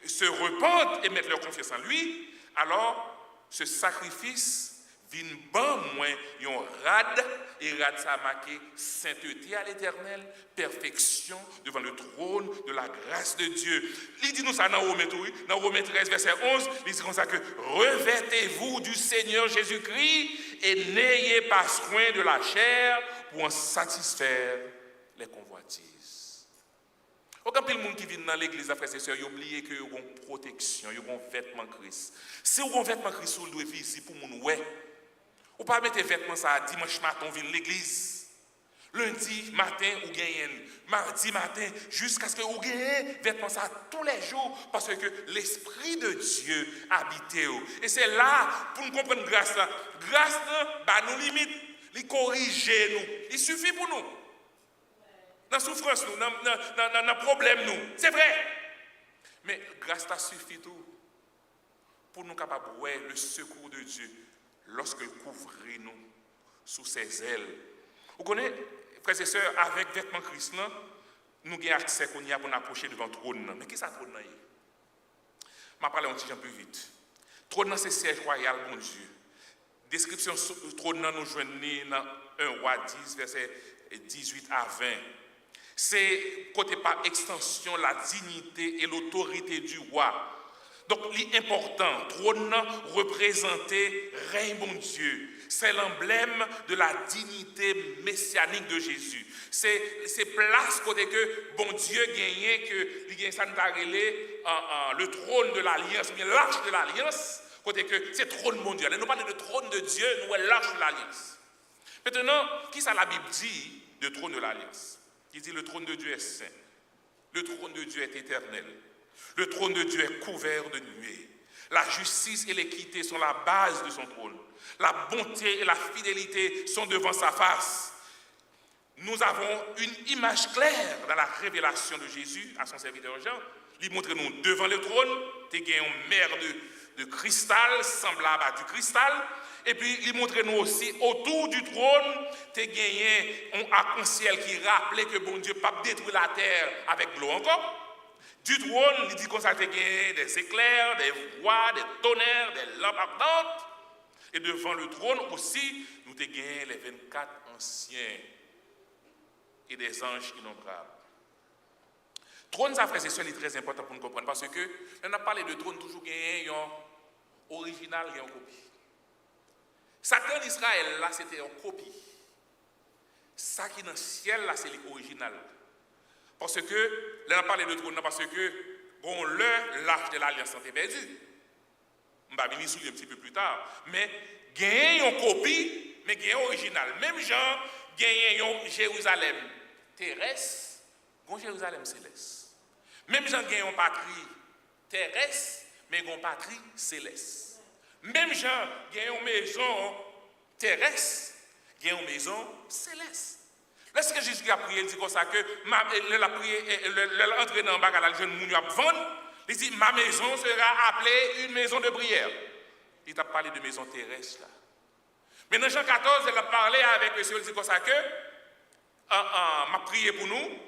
se repentent et mettent leur confiance en lui, alors ce sacrifice vient ban moins yon rad et rad ça marqué sainteté à l'Éternel, perfection devant le trône de la grâce de Dieu. Il dit nous ça dans Romains 13 verset 11, il dit comme ça que revêtez-vous du Seigneur Jésus-Christ et n'ayez pas soin de la chair pour en satisfaire les convoitises. Aucun pile monde qui vient dans l'église, frères et sœurs, il oublie que vous avez une protection, vous avez un vêtement Christ. Si vous avez un vêtement Christ, vous devez visiter pour mon ouais. Ou pas mettre vêtements ça dimanche matin, on vient à l'église. Lundi matin, ou gagnez. Mardi matin, jusqu'à ce que vous gagnez vêtements ça tous les jours, parce que l'Esprit de Dieu habite. Et c'est là, pour nous comprendre grâce là. Grâce là, bah, nous limite, il corrige nous. Il suffit pour nous. Dans la souffrance, nous, dans le problème, nous. C'est vrai. Mais grâce là suffit tout pour nous capables de voir le secours de Dieu lorsqu'il couvre nous sous ses ailes. Vous connaissez, frères et sœurs, avec vêtements Christ, nous avons accès qu'on y a pour nous approcher devant le trône. Mais qu'est-ce que le trône là? Je vais parler un petit peu plus vite. Le trône, c'est siège royal, mon Dieu. Description du trône, nous joignons dans 1 Roi 10, verset 18 à 20. C'est, côté par extension, la dignité et l'autorité du roi. Donc, l'important, trône représenté règne bon Dieu. C'est l'emblème de la dignité messianique de Jésus. C'est place côté que bon Dieu gagne, que il gagne ça le trône de l'alliance, mais l'arche de l'alliance, côté que c'est trône mondial. Nous parlons de trône de Dieu, nous l'arche de l'alliance. Maintenant, qui ça la Bible dit de trône de l'alliance? Il dit le trône de Dieu est saint. Le trône de Dieu est éternel. Le trône de Dieu est couvert de nuées. La justice et l'équité sont la base de son trône. La bonté et la fidélité sont devant sa face. Nous avons une image claire dans la révélation de Jésus à son serviteur Jean. Il montre nous devant le trône, tu as une mer de cristal, semblable à du cristal. Et puis, il montre nous aussi autour du trône, tu as gagné un arc-en-ciel qui rappelait que bon Dieu n'a pas détruit la terre avec de l'eau encore. Du trône, il dit qu'on a gagné des éclairs, des voix, des tonnerres, des lampes ardentes. Et devant le trône aussi, nous avons gagné les 24 anciens et des anges innombrables. Trône, ça, frères et sœurs, est très important pour nous comprendre parce que on a parlé de trône toujours gagné un original et un copie. Satan d'Israël, là, c'était une copie. Ça qui est dans le ciel, là, c'est l'original. Parce que, là, on a parlé de trône, parce que, bon, l'arche de l'alliance est perdu. On va venir sur lui un petit peu plus tard. Mais, gagner une copie, mais gagner un original. Même genre, gagner un Jérusalem terrestre, un Jérusalem céleste. Même genre, gagner une patrie terrestre, mais une patrie céleste. Même gens qui ont une maison terrestre, qui ont une maison céleste. Lorsque Jésus a prié, il dit comme ça que l'entrée dans le bac à la jeune mouni a vendre, il dit ma maison sera appelée une maison de prière. Il t'a parlé de maison terrestre là. Mais dans Jean 14, il a parlé avec le Seigneur, il dit comme ça que m'a prié pour nous,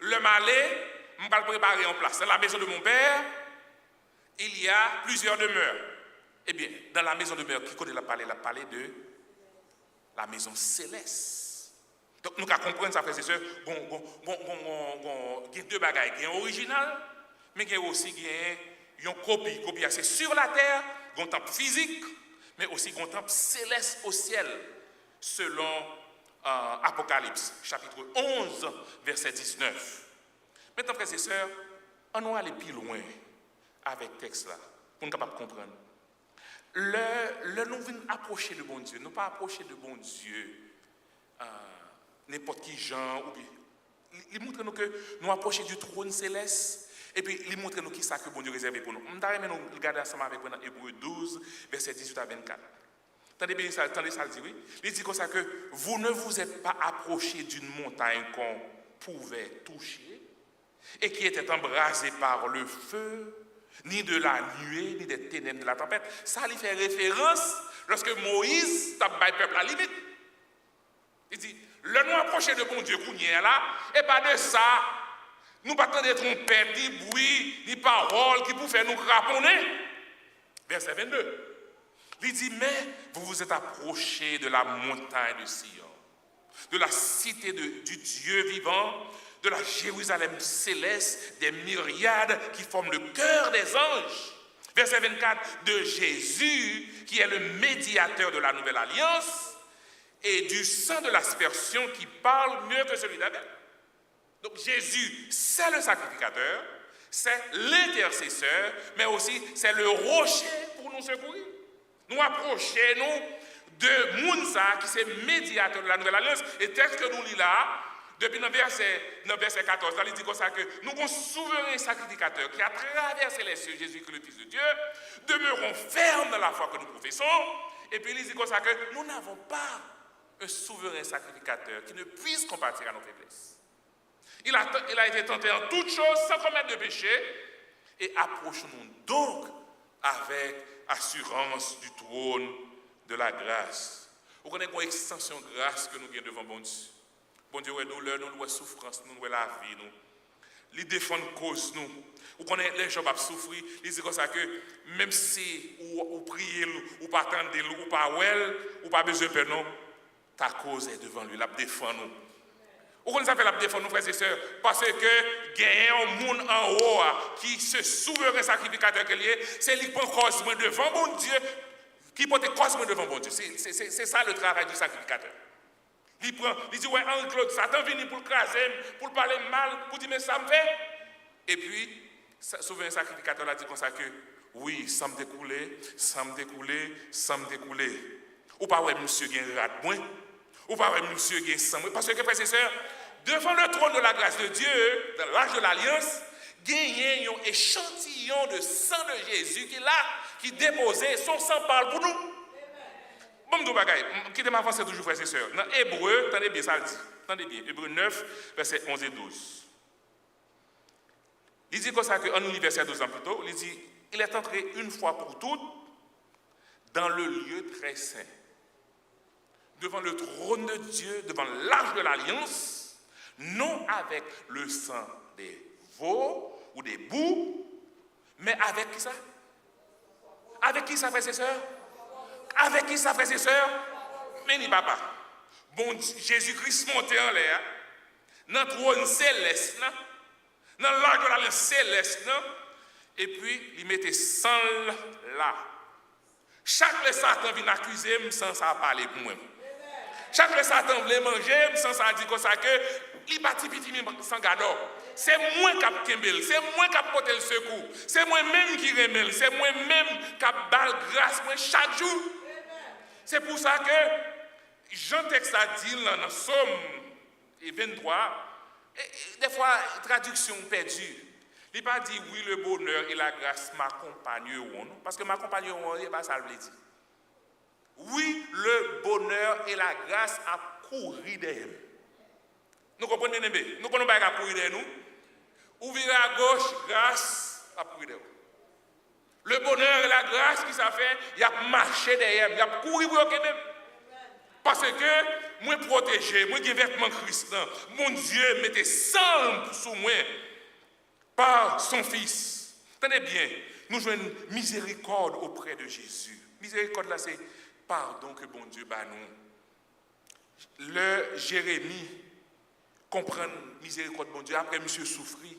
le malais je vais le préparer en place. Dans la maison de mon père, il y a plusieurs demeures. Eh bien, dans la maison de demeure, qui connaît la parlé de la maison céleste. Donc, nous allons comprendre ça, frères et sœurs. Il y a deux bagages. Il y a un original, mais il y a aussi une copie. Copie, c'est sur la terre, il y a un temple physique, mais aussi il y a un temple céleste au ciel, selon Apocalypse, chapitre 11, verset 19. Maintenant, frères et sœurs, on va aller plus loin avec ce texte-là, pour nous capables de comprendre. Nous venons approcher le bon Dieu, nous pas approcher le bon Dieu, n'importe qui genre, ou bien, il montre nous que nous approchons du trône céleste, et puis il montre nous qui ça que bon Dieu réservé pour nous. Nous allons regarder ensemble avec nous dans Hébreux 12, verset 18 à 24. Attendez bien ça, le dit, oui. Il dit comme ça que vous ne vous êtes pas approchés d'une montagne qu'on pouvait toucher, et qui était embrasée par le feu, ni de la nuée, ni des ténèbres de la tempête. Ça lui fait référence lorsque Moïse tape le peuple à la limite. Il dit, le nous approcher de bon Dieu qu'on y est là, et pas de ça, nous pas de trompette, ni bruit, ni parole qui pour faire nous craponner. Verset 22. Il dit, mais vous vous êtes approchés de la montagne de Sion, de la cité du Dieu vivant, de la Jérusalem céleste, des myriades qui forment le cœur des anges. Verset 24, de Jésus, qui est le médiateur de la nouvelle alliance, et du sang de l'aspersion qui parle mieux que celui d'Abel. Donc Jésus, c'est le sacrificateur, c'est l'intercesseur, mais aussi c'est le rocher pour nous secourir. Nous approchons de Mounsa, qui est médiateur de la nouvelle alliance, et le texte que nous lisons là, depuis le verset 14, il dit comme ça que nous avons un souverain sacrificateur qui a traversé les cieux, Jésus qui est le Fils de Dieu, demeurons fermes dans la foi que nous professons, et puis il dit comme ça que nous n'avons pas un souverain sacrificateur qui ne puisse compatir à nos faiblesses. Il a été tenté en toutes choses sans commettre de péché, et approchons-nous donc avec assurance du trône de la grâce. Vous connaissez une extension de grâce que nous avons devant bon Dieu. Bon Dieu, nous avons souffrance, nous avons la vie, nous. Il défend cause, nous. Vous connaissez les gens qui souffrent, ils disent comme ça que même si vous priez, ou pas attendez, ou pas well, ou pas besoin de nous, ta cause est devant lui, la défend nous. Vous connaissez ça fait la défend nous, frères et sœurs, parce que il y a un monde en haut qui se souverain sacrificateur qu'il est, c'est lui qui prend cause devant bon Dieu, qui porte cause devant bon Dieu. C'est ça le travail du sacrificateur. Il dit, ouais, Henri-Claude, Satan vient pour le craser, pour le parler mal, pour dire, mais ça me fait. Et puis, souverain sacrificateur a dit comme ça que, oui, ça me découlait. Ou pas, ouais, monsieur, il y a un rat de moins. Ou pas, ouais, monsieur, il y a un sang. Parce que, frères et sœurs, devant le trône de la grâce de Dieu, dans l'âge de l'Alliance, il y a un échantillon de sang de Jésus qui est là, qui déposait, son sang parle pour nous. Bon, nous bagaille, qui m'avance toujours, frères et sœurs. Dans Hébreux, attendez bien, ça le dit. Attendez bien, Hébreux 9, versets 11 et 12. Il dit comme ça, en verset 12 ans plus tôt, il dit, il est entré une fois pour toutes dans le lieu très saint, devant le trône de Dieu, devant l'arche de l'alliance, non avec le sang des veaux ou des boucs, mais avec qui ça? Avec qui ça, frères et sœurs? Avec qui ça, frères et sœurs? Mais ni papa. Bon, Jésus-Christ monté en l'air, dans le trône céleste, dans l'arche de l'alliance céleste, et puis il mettait sang là. Chaque le Satan vient accuser, sans ça parler pour moi. Chaque le Satan voulait manger, sans ça dire comme ça que il bâtit petit sans gado. C'est moi qui ai kembel, c'est moi qui ai porté le secours, c'est moi-même qui remèle, c'est moi-même qui ai balle grâce moi chaque jour. C'est pour ça que Jean texte a dit dans Somme 23, et des fois traduction perdue. Il n'a pas dit oui le bonheur et la grâce m'accompagneront, parce que m'accompagneront, il n'est pas ça le dit. Oui le bonheur et la grâce a couru derrière. Nous comprenons bien, nous comprenons pas à courir derrière nous. Ouvrir à gauche, grâce à courir derrière. Le bonheur et la grâce qui ça fait, il a marché derrière, il a couru pour même. Parce que moi protégé, moi j'ai vêtement Christ, mon Dieu mettez sang sous moi. par son Fils. Tenez bien, nous jouons une miséricorde auprès de Jésus. Miséricorde là, c'est pardon que bon Dieu bat nous. Le Jérémie comprend miséricorde bon Dieu. Après, monsieur souffrit.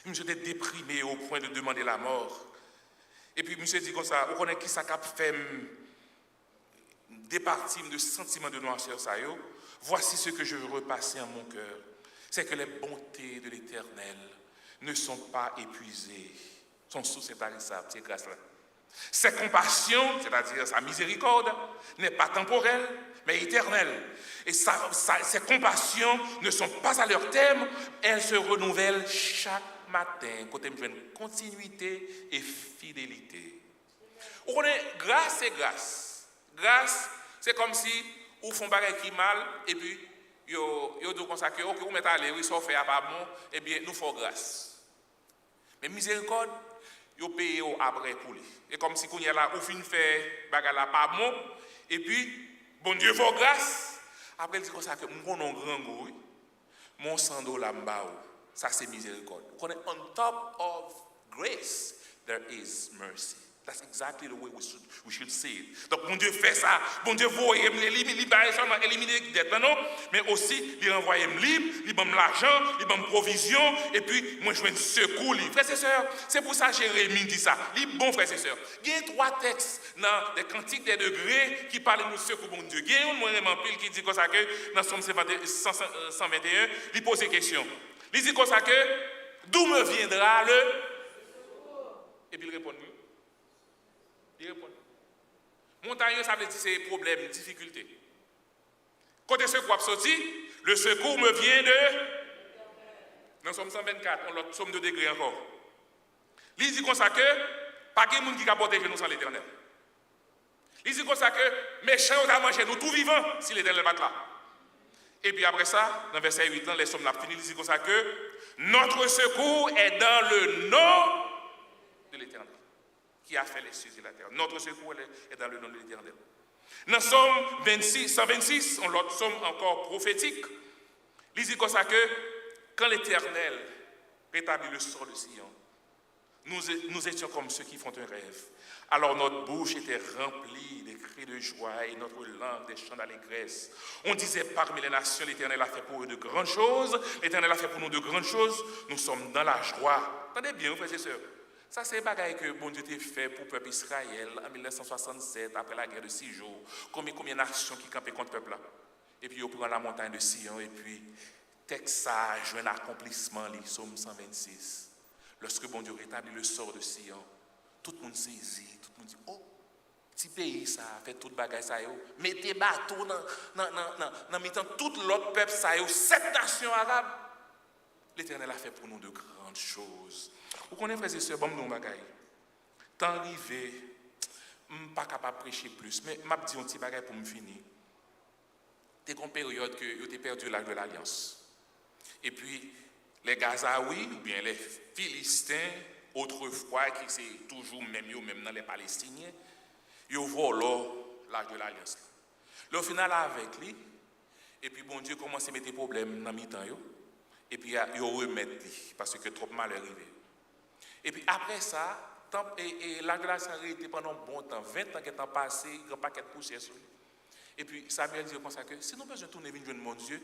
Monsieur était déprimé au point de demander la mort. Et puis, monsieur dit comme ça, on connaît qui ça cap fait départir de sentiments de noirceur ça yo. Voici ce que je veux repasser en mon cœur. C'est que les bontés de l'Éternel ne sont pas épuisées. Son source est intarissable, c'est grâce là. Ses compassions, c'est-à-dire sa miséricorde, n'est pas temporelle, mais éternelle. Et ses compassions ne sont pas à leur terme, elles se renouvellent chaque matin. Côté une continuité et fidélité. On connaît grâce et grâce. Grâce, c'est comme si vous font bagay qui mal, et puis vous devez consacrer, ok, vous mettez à l'air, oui, ça fait à pas bon, eh bien, nous faisons grâce. Mais miséricorde, vous payez après pour lui. Et comme si vous fin fait bagay là pas bon, et puis, bon Dieu, faut grâce. Après, il dit comme ça que mon grand goût, mon $100 m'bao. Ça, c'est miséricorde. On est on top of grace, there is mercy. That's exactly the way we should see it. Donc, mon Dieu fait ça. Bon Dieu voit, il seulement éliminer les dettes, non? Mais aussi, il renvoie libre, il donne l'argent, il donne provision, et puis, moi, je veux un secours. Frères et sœurs, c'est pour ça que Jérémie dit ça. Il bon, frères et sœurs. Il y a 3 textes dans les cantiques des degrés qui parlent de secours, bon Dieu. Il y a un moyen pile qui dit comme ça que dans Somme 121, il pose des questions. Il dit comme ça que d'où me viendra le. Et puis il répond. Il répond. Montagne, ça veut dire c'est problème, difficulté. Côté secours sorti, le secours me vient de. Dans Somme 124, on l'autre somme de degrés encore. Il dit comme ça que pas de monde qui va protéger nous sans l'Éternel. Il dit comme ça que méchants ont à manger nous tout vivants si l'Éternel n'est pas là. Et puis après ça, dans verset 8, les sommes la fini, il dit comme ça que notre secours est dans le nom de l'Éternel, qui a fait les cieux et la terre. Notre secours est dans le nom de l'Éternel. Dans Somme 126, on l'autre somme encore prophétique, il dit comme ça que quand l'Éternel rétablit le sort de Sion, nous étions comme ceux qui font un rêve. Alors notre bouche était remplie des cris de joie et notre langue des chants d'allégresse. On disait parmi les nations, l'Éternel a fait pour eux de grandes choses, l'Éternel a fait pour nous de grandes choses, nous sommes dans la joie. Attendez bien, frères et sœurs. Ça, c'est un bagage que bon Dieu t'a fait pour le peuple Israël en 1967, après la guerre de 6 jours. Combien de nations qui campaient contre le peuple là? Et puis, ils prennent la montagne de Sion, et puis, texte ça, joue un accomplissement, les Psaume 126. Lorsque bon Dieu rétablit le sort de Sion, tout le monde saisit, tout le monde dit, oh, petit pays, ça fait tout le bagage, ça, mettez bateau dans mettant tout l'autre peuple, ça, 7 nations arabes. L'Éternel a fait pour nous de grandes choses. Vous connaissez, frères et sœurs, bon, nous, bagaille. Tant arrivé, je ne suis pas capable de prêcher plus, mais je vais dire un petit bagage pour me finir. C'est une période que vous avez perdu l'âge de l'Alliance. Et puis, les Gazaouis, ou bien les Philistins, autrefois, qui c'est toujours même dans les Palestiniens, ils volent l'âge de l'Alliance. Au final, avec lui, et puis bon Dieu commence à mettre des problèmes dans le temps, et puis ils remettent lui, parce que trop mal est arrivé. Et puis après ça, l'âge de l'Alliance a été pendant un bon temps, 20 ans qui est passé, il y a un paquet de poussière sur lui. Et puis Samuel dit comme ça que si nous besoin de tourner vers mon Dieu,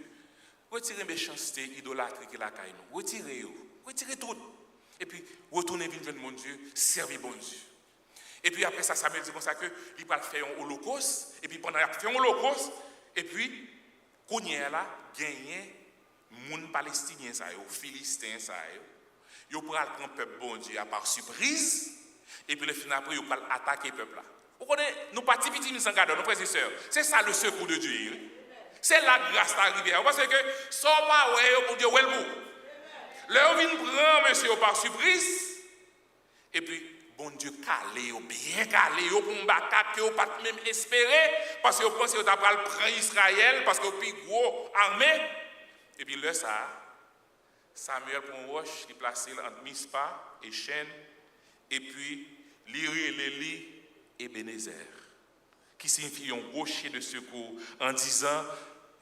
retirez méchanceté, idolâtrie qui la caille nous. Retirez tout. Et puis, retournez vers mon Dieu, servez bon Dieu. Et puis après ça, Samuel dit comme ça que il va faire un holocauste. Et puis pendant qu'il fait un holocauste, et puis, qu'on y est là, gagner moun palestinien ça, philistins ça, yo pral prendre peuple bon Dieu à part surprise. Et puis le final après, yo pral attaquer peuple là. Vous connaissez, nous pas petit nous engagons, nos frères et sœurs. C'est ça le secours de Dieu. C'est la grâce d'arriver. Parce que sans pas ouais pour Dieu ouais le bout. Là on vient prendre monsieur par surprise. Et puis bon Dieu calé, bien calé, pour un bataille que vous pas même espérer parce que vous pensez que vous allez prendre Israël parce que vous plus gros armée. Et puis là ça Samuel prend roche, il place entre Mispa et Chêne et puis Léli et Ebenezer, qui signifie un rocher de secours en disant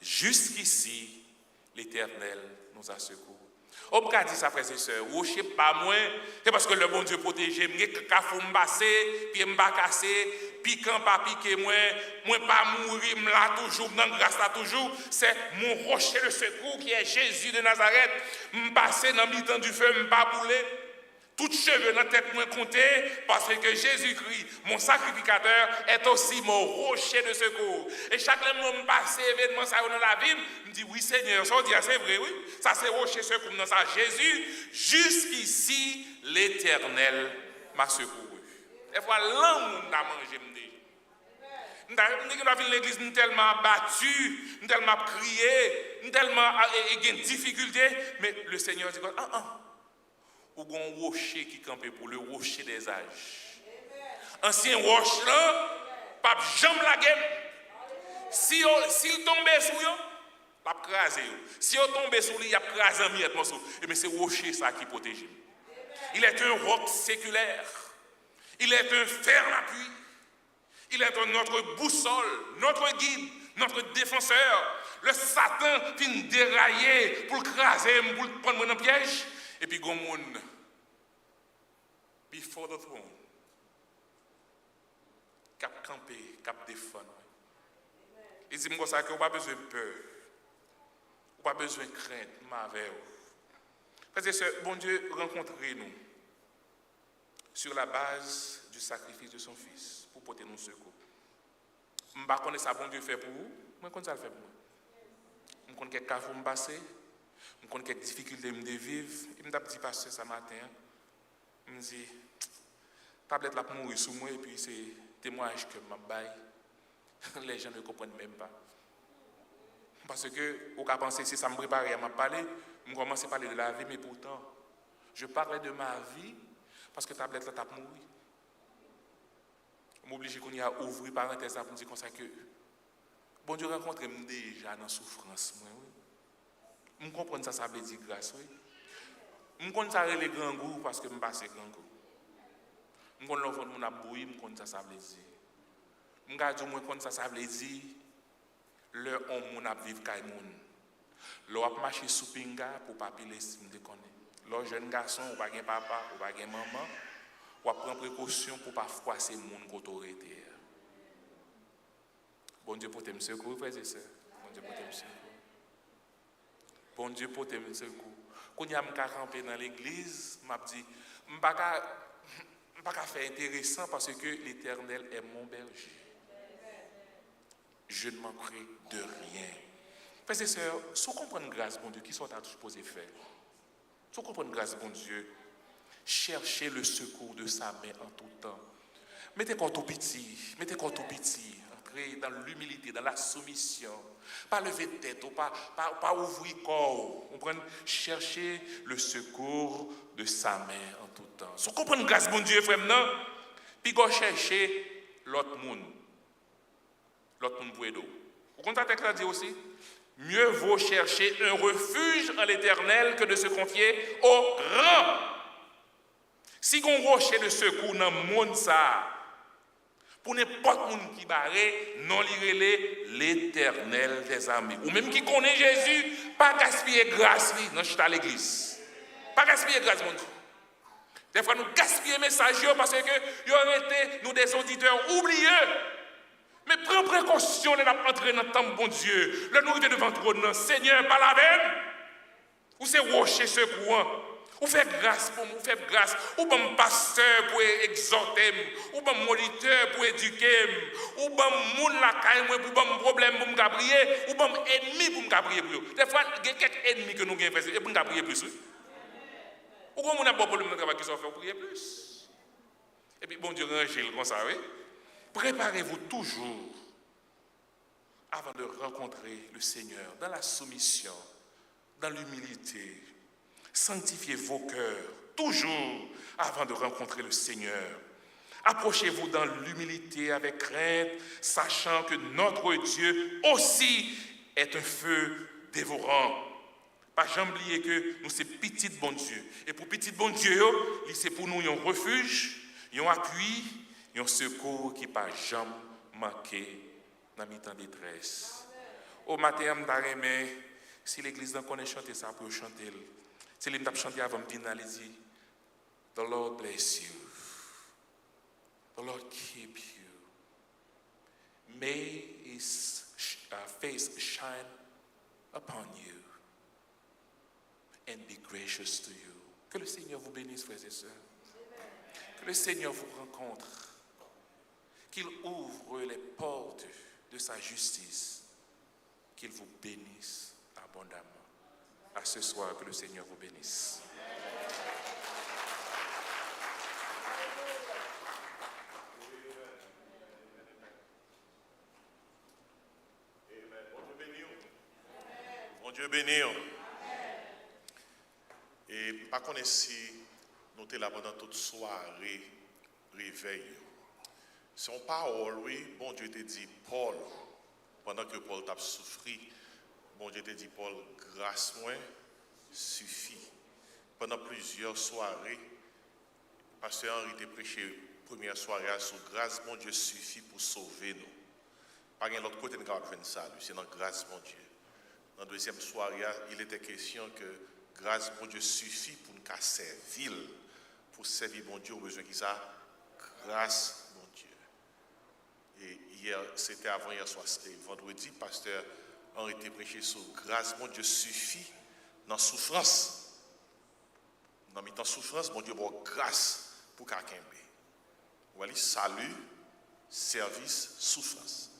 jusqu'ici l'Éternel nous a secours. On m'a dit ça, frères et sœurs, rocher pas moins, c'est parce que le bon Dieu protège, je suis capable de passer, puis je pas casser, piquant pas piquer moi pas mourir là toujours, dans grâce là toujours, c'est mon rocher de secours qui est Jésus de Nazareth, me passer dans le mi-temps du feu, me pas brûler. Tout cheveux dans la tête moins compté parce que Jésus-Christ, mon sacrificateur, est aussi mon rocher de secours. Et chaque fois que je passe événement ça dans la vie, je me dis oui Seigneur, ça dit c'est vrai, oui. Ça c'est rocher de secours dans ça. Jésus, jusqu'ici, l'Éternel m'a secouru. Et voilà l'amour m'a mangé. Nous avons l'église tellement battue, tellement crié, tellement eu des difficultés, mais le Seigneur dit ou un rocher qui campait pour le rocher des âges. Ancien rocher là, pas jamais la gueule. Si il tombait sur lui, il a crasé. Si il tombait sur lui, il a crasé en miette. Mais c'est rocher ça qui protège. Il est un roc séculaire. Il est un ferme appui. Il est notre boussole, notre guide, notre défenseur. Le Satan vient dérailler pour le craser, pour le prendre dans le piège. Et puis, il y a un monde before the throne, cap camper, cap défendre. Il dit, ça que vous n'avez pas besoin de peur, vous n'avez pas besoin de crainte, frères et sœurs, bon Dieu, rencontrez-nous sur la base du sacrifice de son Fils pour porter nos secours. Je ne sais pas si ça bon Dieu fait pour vous, mais comment ça le fait pour moi? Je connais quelques cas pour me passer. Je connais quelques difficultés de vivre. Il me dit, pasteur, ce matin, il me dit, tablette là pour mourir sous moi, et puis c'est témoignage que je baille. Les gens ne comprennent même pas. Parce que, au cas penser, si ça me préparait à me parler, je commence à parler de la vie, mais pourtant, je parlais de ma vie, parce que tablette là, pour mourir. Je m'oblige qu'on y a ouvert parenthèse pour me dire comme ça que, bon Dieu rencontre déjà dans la souffrance. Je comprends ça, ça veut dire grâce. Je comprends ça les grands goûts parce que je passe grand goût. Je comprends l'enfant de mon abouille, je comprends ça veut dire. Je comprends ça veut dire. Le homme a vivre comme moun. Le a marché sous pinga pour pas piler si me déconner. Le jeune garçon ou pas gen papa ou pas gen maman, ou prend précaution pour pas froisser moun autorité. Bon Dieu pour te me secourir, frères et sœurs. Bon Dieu pour te me secourir. Bon Dieu pour te me secourir. Quand je suis campé dans l'église, je me dis, je ne peux pas faire intéressant parce que l'Éternel est mon berger. Je ne manquerai de rien. Frères et sœurs, si vous comprenez grâce, bon Dieu, qui sont à tout supposé faire? Si vous comprenez grâce, bon Dieu, cherchez le secours de sa main en tout temps. Mettez quoi tout petit, entrez dans l'humilité, dans la soumission. Pas lever de tête, ou pas ouvrir corps. Cherchez le secours de sa main en tout temps. Si vous comprenez grâce, bon Dieu, frère, non? Puis vous cherchez l'autre monde. L'autre monde pour aider. Vous comprenez ce que ça dit aussi? Mieux vaut chercher un refuge en l'Éternel que de se confier au grand. Si on rocher de secours dans le monde, ça, pour n'importe qui qui barre, non lirez l'Éternel des armées. Ou même qui connaît Jésus, pas gaspiller grâce dans l'église. Pas gaspiller grâce, mon Dieu. Des fois, nous gaspillons message parce que nous avons été nous des auditeurs oublieux. Mais prends précaution d'entrer dans le temps, bon Dieu. Le nous devant le trône, Seigneur, par la veine. Ou c'est rocher secourant. Ou fait grâce pour moi, fait grâce. Ou bon pasteur pour exhorter, ou bon moniteur pour éduquer, ou bon moun la caille pour bon problème pour me prier, ou bon ennemi pour me prier plus. Des fois, il y a quelques ennemis que nous avons fait et pour me prier plus. Ou comme on a bon problème de travail qui sont fait prier plus. Et puis bon Dieu range comme ça, oui. Préparez-vous toujours avant de rencontrer le Seigneur dans la soumission, dans l'humilité. Sanctifiez vos cœurs toujours avant de rencontrer le Seigneur. Approchez-vous dans l'humilité avec crainte, sachant que notre Dieu aussi est un feu dévorant. Pas jamais oublier que nous sommes petits bon Dieu. Et pour petit bon Dieu, c'est pour nous un refuge, un appui, un secours qui pas jamais manqué dans mes temps de détresse. Au matin, si l'église connaît chanter ça pour chanter. C'est l'hymne chanté avant de dire, The Lord bless you. The Lord keep you. May his face shine upon you and be gracious to you. Que le Seigneur vous bénisse, frères et sœurs. Que le Seigneur vous rencontre. Qu'il ouvre les portes de sa justice. Qu'il vous bénisse abondamment. À ce soir, que le Seigneur vous bénisse. Bon Dieu béni. Et par contre, si nous sommes là pendant toute soirée, réveil. Son parole, oui, bon Dieu te dit, Paul, pendant que Paul t'a souffert, bon Dieu te dit, Paul, grâce moi suffit. Pendant plusieurs soirées, Pasteur Henri t'a prêché première soirée sur grâce, mon Dieu suffit pour sauver nous. Pas de l'autre côté, nous avons fait ça, c'est dans grâce, mon Dieu. Dans la deuxième soirée, il était question que grâce, mon Dieu, suffit pour nous servir. Pour servir, mon Dieu, au besoin qui ça, grâce, mon Dieu. Et hier, c'était avant hier soir, c'était vendredi, pasteur Henri était prêché sur grâce, mon Dieu, suffit dans la souffrance. Dans la souffrance, mon Dieu, bon grâce pour quelqu'un. Voilà, salut, service, souffrance.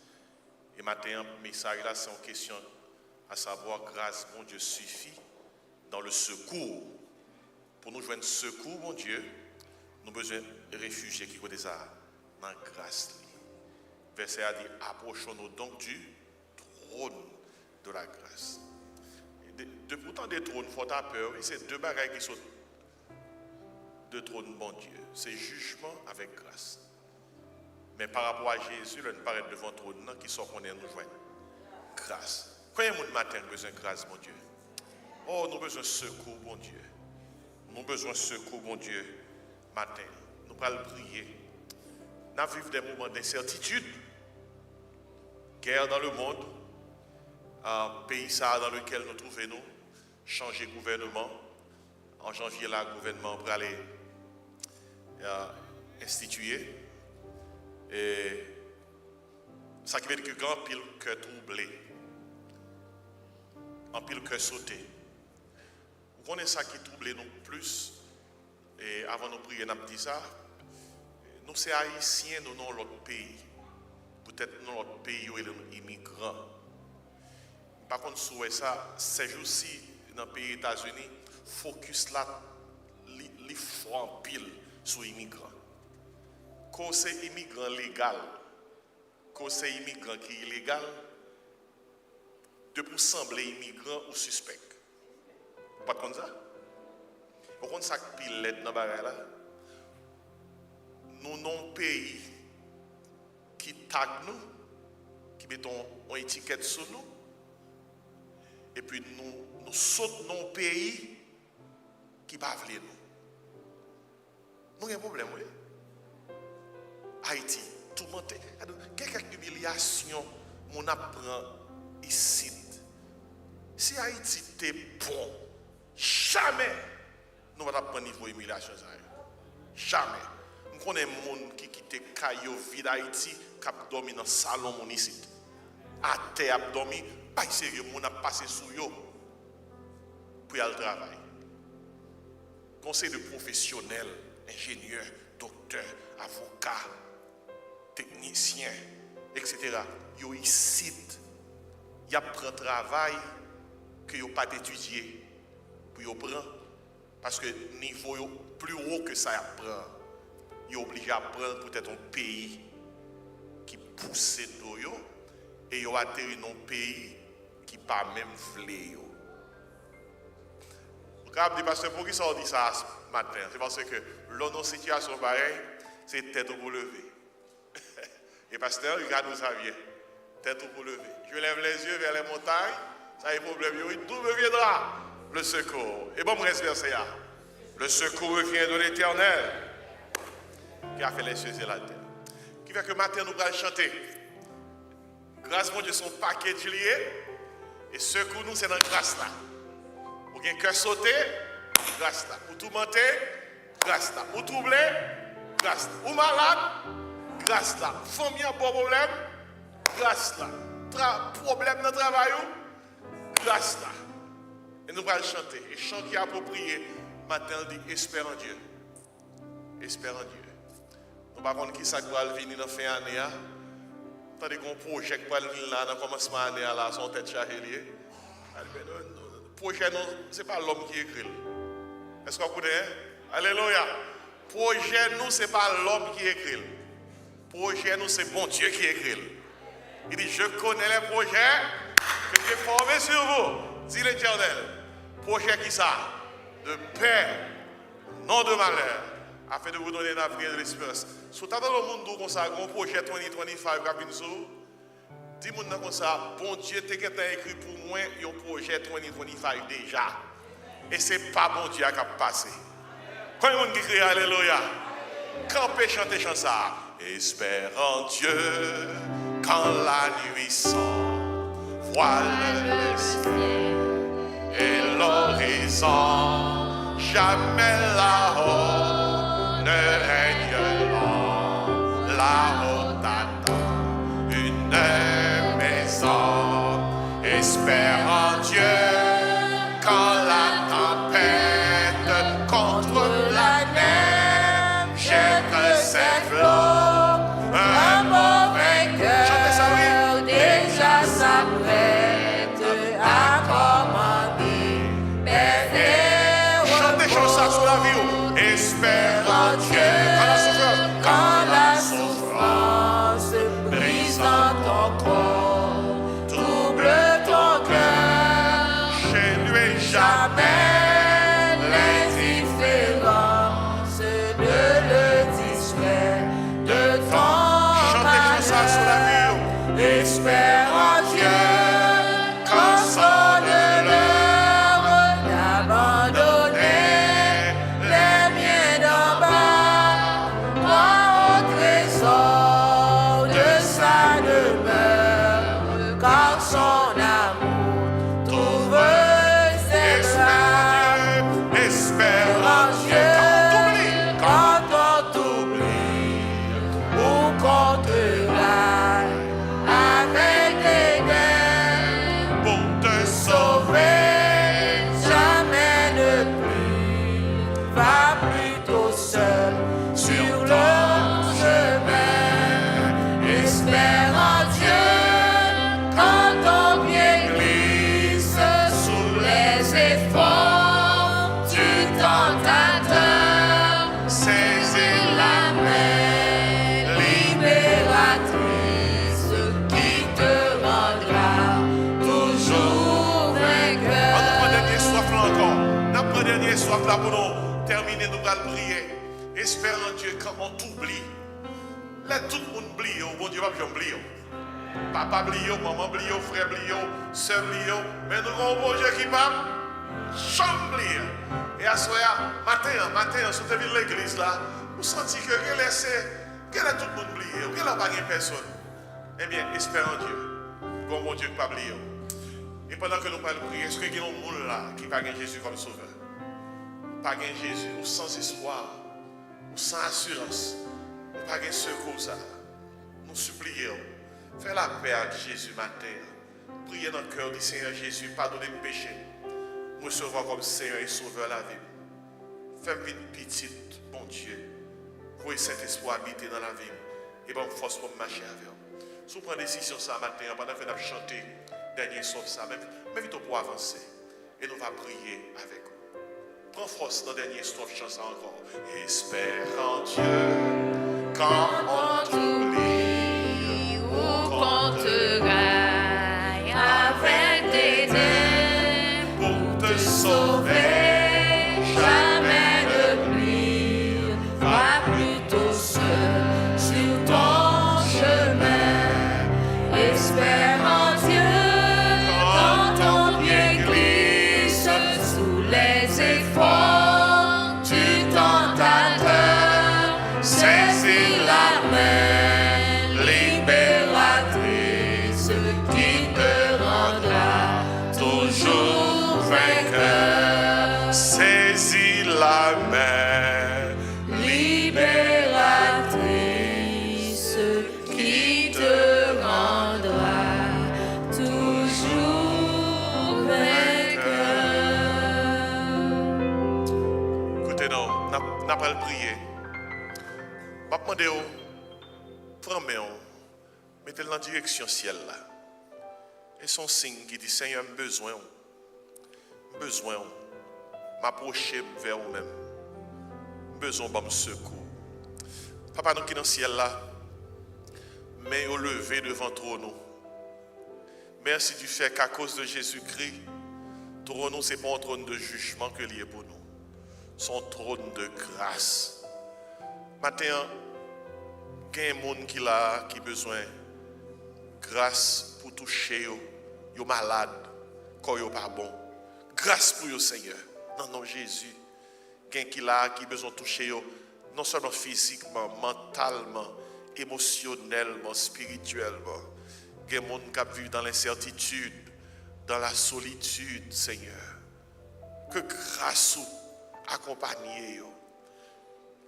Et maintenant, le message là, c'est une question à savoir, grâce, mon Dieu, suffit dans le secours. Pour nous joindre secours, mon Dieu, nous avons besoin de réfugiés qui côté ça, dans la grâce. Verset a dit, approchons-nous donc du trône de la grâce. De pourtant des trônes, il faut avoir peur, c'est deux bagages qui sont de trône, mon Dieu. C'est jugement avec grâce. Mais par rapport à Jésus, là, nous paraît devant le trône, qui sont qu'on est nous joindre. Grâce. Quand il y a un matin, nous avons besoin de grâce, mon Dieu. Oh, nous avons besoin de secours, mon Dieu. Nous avons besoin de secours, mon Dieu. Matin, nous allons prier. Nous vivons des moments d'incertitude. Guerre dans le monde. Un pays ça dans lequel nous trouvons. Changer de gouvernement. En janvier, là, le gouvernement pour aller instituer. Et ça qui veut dire que grand pile cœur troublé. En pile cœur sauté. Vous connaissez ça qui trouble nous plus. Et avant de prier, nous avons dit ça. Nous sommes haïtiens, nous dans l'autre pays. Peut-être dans l'autre pays où il y a immigrants. Par contre, sur ça, ces jours-ci, dans le pays des États-Unis, focus là, il faut en pile sur les immigrants. Quand c'est immigrant légal, quand c'est immigrant qui est illégal, de pour sembler immigrant ou suspect. Pas comme ça. Au contre, ça pile l'aide dans la là. Nous non pays qui tag nous, qui mettons une étiquette sur nous, et puis nous sautons non pays qui pas vle nous. Nous avons un problème, oui. Haïti, tout le monde. Quelques humiliations, mon apprend ici. Si Haïti était bon, jamais nous allons prendre niveau d'humiliation. Jamais. Nous connaissons des gens qui quittent Caillou, vie d'Haïti, qui dormi dans le salon ici. À terre, dormi, pas sérieux, nous avons passé sous eux pour aller travailler. Conseil de professionnels, ingénieurs, docteurs, avocats, techniciens, etc. Ils ici, ils apprennent travail que ils n'ont pas étudié pour ils prendre. Parce que le niveau est plus haut que ça apprend. Ils sont obligés à prendre peut-être un pays qui pousse d'eux et ils ont atterri dans un pays qui n'a pas même voulu. Parce que pour qui ça on dit ça ce matin? C'est parce que l'autre situation pareille, c'est tête pour lever. Et pasteur, regarde où ça vient. Tête pour lever. Je lève les yeux vers les montagnes, ça y est problème. D'où me viendra le secours? Et bon, me reste verset là. Le secours vient de l'Éternel qui a fait les cieux et la terre. Qui fait que matin nous allons chanter. Grâce mon Dieu, son paquet de lié. Et secours nous, c'est dans la grâce là. Ou bien cœur sauté, grâce là. Ou tout menté, grâce là. Ou troublé, grâce là. Ou malade, grâce là. Famille a bon problème, grâce là. Problème dans le travail, grâce là. Et nous allons chanter. Et chant qui est approprié, matin, on dit espère en Dieu. Espère en Dieu. Nous ne savons pas qui ça va venir dans la fin d'année. Tandis qu'on projet qui va venir là, dans le commencement de l'année, là, son tête chargée. Le projet, ce n'est pas l'homme qui écrit. Est-ce que vous comprenez? Alléluia. Projet, nous, ce n'est pas l'homme qui écrit. Projet, nous, c'est bon Dieu qui écrit. Il dit, je connais les projets que j'ai formés sur vous. Dit l'Éternel. Projet qui ça? De paix, non de malheur, afin de vous donner un avenir de l'espérance. Si vous avez dans le monde comme ça, un projet 2025 qui vient sur, dis-moi comme ça, bon Dieu, tu as écrit pour moi un projet 2025 déjà. Et ce n'est pas bon Dieu qui a passé. Quand il y a qui crie Alléluia, quand peut chanter chanson ça? Espère en Dieu quand la nuit sombre voile le ciel et l'horizon, jamais là-haut ne règne l'ombre, là-haut t'attend une maison. Espère en Dieu quand la tempête contre la mer jette ses flots. Un mauvais cœur déjà s'apprête à commander. Chantez ça sur la vie. Espère en Dieu quand la souffrance brise dans ton corps, double ton cœur. chez lui Jamais l'indifférence ne le distrait de ton chantez ça sur la vie. Espère en Dieu quand sonne l'heure d'abandonner les miens d'en bas, toi au trésor de sa demeure, car son amour trouve ses bras. Espère En en Dieu, Dieu quand on t'oublie ou qu'on te raille avec des dents pour te sauver, jamais ne plus, va plutôt seul sur le chemin. Espère en Dieu quand ton pied glisse sous les efforts du tentateur. saisir La main libératrice qui te rendra toujours vainqueur. On nous prend dernier soif là encore. Nous prenons dernier soif là pour nous terminer, nous allons prier. Espère en Dieu quand on t'oublie. Là, tout le monde oublie. Bon Dieu, pas que j'oublie. Papa oublie, maman oublie, frère oublie, soeur oublie. Mais nous avons un bon Dieu qui va chambler. Et à ce matin, si vous êtes venu à l'église là, vous sentez que quel est tout le monde oublié, quel n'a pas personne. Eh bien, espère en Dieu. Bon Dieu qui va oublier. Et pendant que nous parlons de prier, est-ce qu'il y a un monde là qui n'a pas Jésus comme sauveur? Pas Jésus, ou sans espoir, ou sans assurance, ou pas secours ça. Nous supplions, fais la paix avec Jésus matin. Priez dans le cœur du Seigneur Jésus, pardonnez mes péchés. Nous recevons comme Seigneur et Sauveur la vie. Fais-moi une petite, bon Dieu. Voyez cet espoir habiter dans la vie. Et bonne force pour marcher avec vous. Si vous prenez décision ça matin, pendant que nous avons chanté, dernier sauf ça, même vite pour avancer. Et nous allons prier avec vous. Prends force dans le dernier strophe chanson encore. Espère en Dieu quand on t'oublie ou qu'on te raille avec des dents pour te sauver. jamais ne pluie, va plutôt seul sur ton chemin. Espère en Dieu quand ton pied glisse sous les efforts du tentateur. Saisis la main libératrice qui te rendra toujours vainqueur. le prier. Je vais demander, prends-moi, mettez-le dans la direction ciel là. Et son signe qui dit, Seigneur, besoin, m'approcher vers vous-même. Besoin de secours. Papa, nous qui dans le ciel là, mais au lever devant trône. Merci du fait qu'à cause de Jésus-Christ, trône, ce n'est pas un trône de jugement que lié pour nous. Son trône de grâce. Maintenant, il y a un monde qui a besoin de grâce pour toucher les malades quand ils ne sont pas bon. Grâce pour eux, Seigneur. Dans le nom de Jésus. Il y a un qui a besoin de toucher non seulement physiquement, mentalement, émotionnellement, spirituellement. Il y a des gens qui vivent dans l'incertitude, dans la solitude, Seigneur. Que grâce ou accompagner.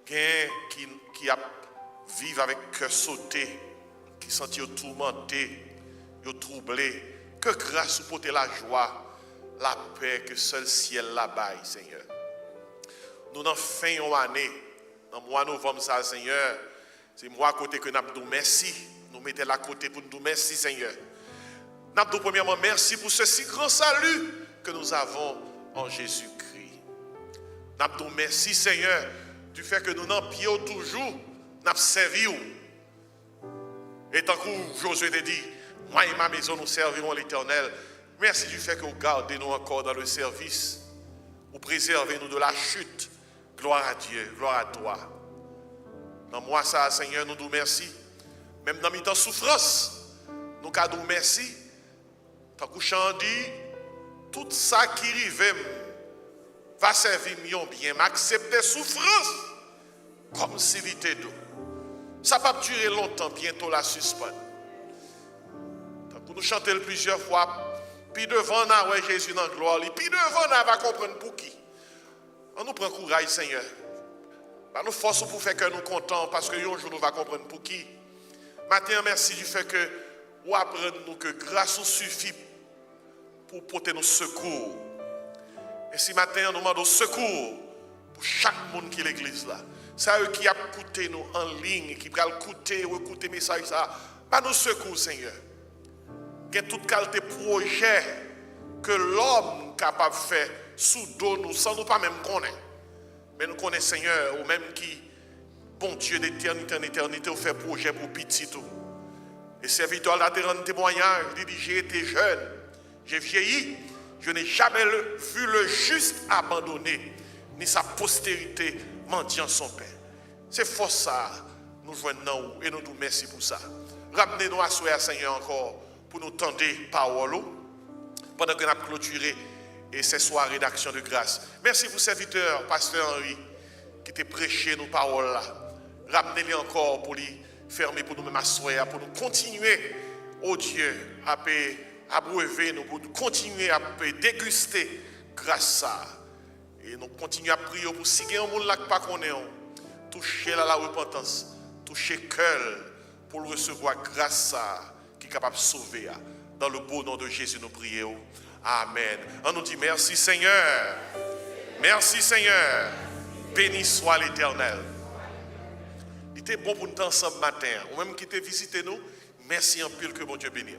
Il y a qui vivent avec cœur sauté, qui sont tourmentés, troublés. Que grâce ou porter la joie, la paix que seul ciel la baille, Seigneur. Nous n'en fin année, dans le mois de novembre, ça, Seigneur, c'est moi à côté que nous avons dit merci. Nous mettons à côté pour nous dire merci, Seigneur. Nous avons dit premièrement merci pour ce si grand salut que nous avons en Jésus-Christ. Nous avons dit merci, Seigneur, du fait que nous n'en pions toujours, nous avons servi. Et tant que Josué te dit, moi et ma maison nous servirons l'Éternel. Merci du fait que vous gardez nous encore dans le service. Vous préservez nous de la chute. Gloire à Dieu, gloire à toi. Dans moi, ça, Seigneur, nous disons merci. Même dans mes temps de souffrance, nous disons merci. Tant que je dis, tout ça qui arrive va servir mieux bien. M'accepter souffrance comme si c'était d'eau. Ça ne va pas durer longtemps, bientôt la suspendre. Tant que nous chantons plusieurs fois, puis devant nous, ouais, Jésus dans la gloire, puis devant nous, va comprendre pour qui. On nous prend courage, Seigneur. Nous forçons pour faire que nous contents, parce que un jour nous va comprendre pour qui. Maintenant, merci du fait que vous apprenez nous que grâce nous suffit pour porter nos secours. Et si maintenant nous demandons secours pour chaque monde qui est l'église là, c'est eux qui a écouté nous en ligne, qui va écouter ou écouter les messages ça, pas nos secours, Seigneur. Il y a toute qualité de projet que l'homme est capable de faire sous dos nous, sans nous pas même connaître. Mais nous connaissons, Seigneur, ou même qui, bon Dieu d'éternité en éternité, vous fait projet pour petit tout. Et serviteur là, te rendre témoignage, il dit, j'ai été jeune, j'ai vieilli, je n'ai jamais vu le juste abandonné, ni sa postérité mendiant son pain. C'est fort ça, nous joignons et nous nous merci pour ça. Ramenez-nous à soi, Seigneur, encore, pour nous tendre parole, pendant que nous avons clôturé et ces soirées d'action de grâce. Merci pour serviteur, pasteur Henri, qui t'a prêché nos paroles là. Ramenez-les encore pour les fermer, pour nous-mêmes asseoir, pour nous continuer, oh Dieu, à abreuver, nous, pour nous continuer à déguster grâce à ça. Et nous continuons à prier pour si il y a un monde là qui pas connaît, toucher la repentance, toucher le cœur pour le recevoir grâce à ça, qui est capable de sauver. Dans le beau nom de Jésus, nous prions. Amen. On nous dit merci Seigneur. Merci Seigneur. Béni soit l'Éternel. Il était bon pour nous ensemble matin. Ou même qui t'est visité nous, merci en pile que mon Dieu bénisse.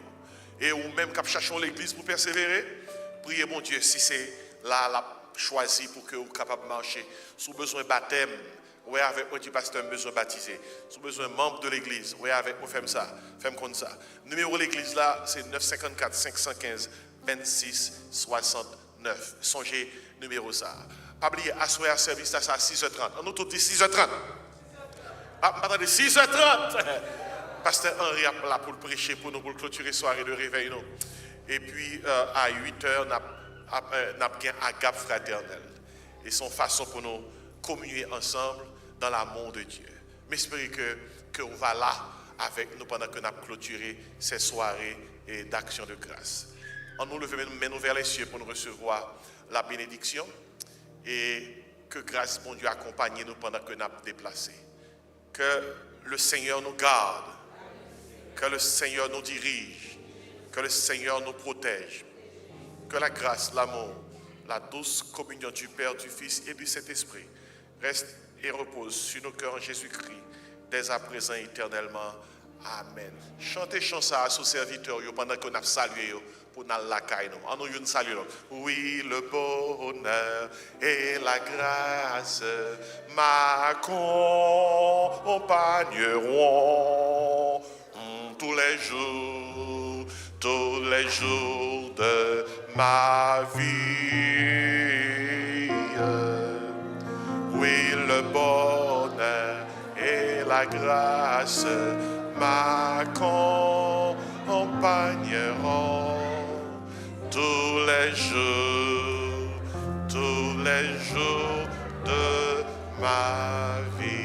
Et ou même qui cherchons l'église pour persévérer, priez mon Dieu si c'est là la choisi pour que vous soyez capable de marcher. Sous besoin de baptême, oui avec moi du pasteur besoin de baptiser. Sous besoin de membre de l'église, oui avec moi femme ça, femme comme ça. Numéro de l'église là, c'est 954 515 26 69. Songez numéro ça. Pas oublier asseoir service ça à 6h30. On nous tout dit 6h30. Attendez, 6h30. Pasteur Henri est là pour le prêcher, pour nous pour clôturer soirée de réveil. Non? Et puis à 8h, on a bien agape fraternel. Et son façon pour nous communier ensemble dans l'amour de Dieu. Mais j'espère qu'on va là avec nous pendant qu'on a clôturé ces soirées d'action de grâce. On nous lève nous vers les cieux pour nous recevoir la bénédiction et que grâce, mon Dieu, accompagne nous pendant que nous avons déplacé. Que le Seigneur nous garde, que le Seigneur nous dirige, que le Seigneur nous protège, que la grâce, l'amour, la douce communion du Père, du Fils et du Saint-Esprit reste et repose sur nos cœurs en Jésus-Christ, dès à présent éternellement. Amen. Chantez chanson à ce serviteur pendant qu'on a salué pour nous la caille. En nous une salut. Oui, le bonheur et la grâce m'accompagneront tous les jours de ma vie. Oui, le bonheur et la grâce m'accompagneront tous les jours de ma vie.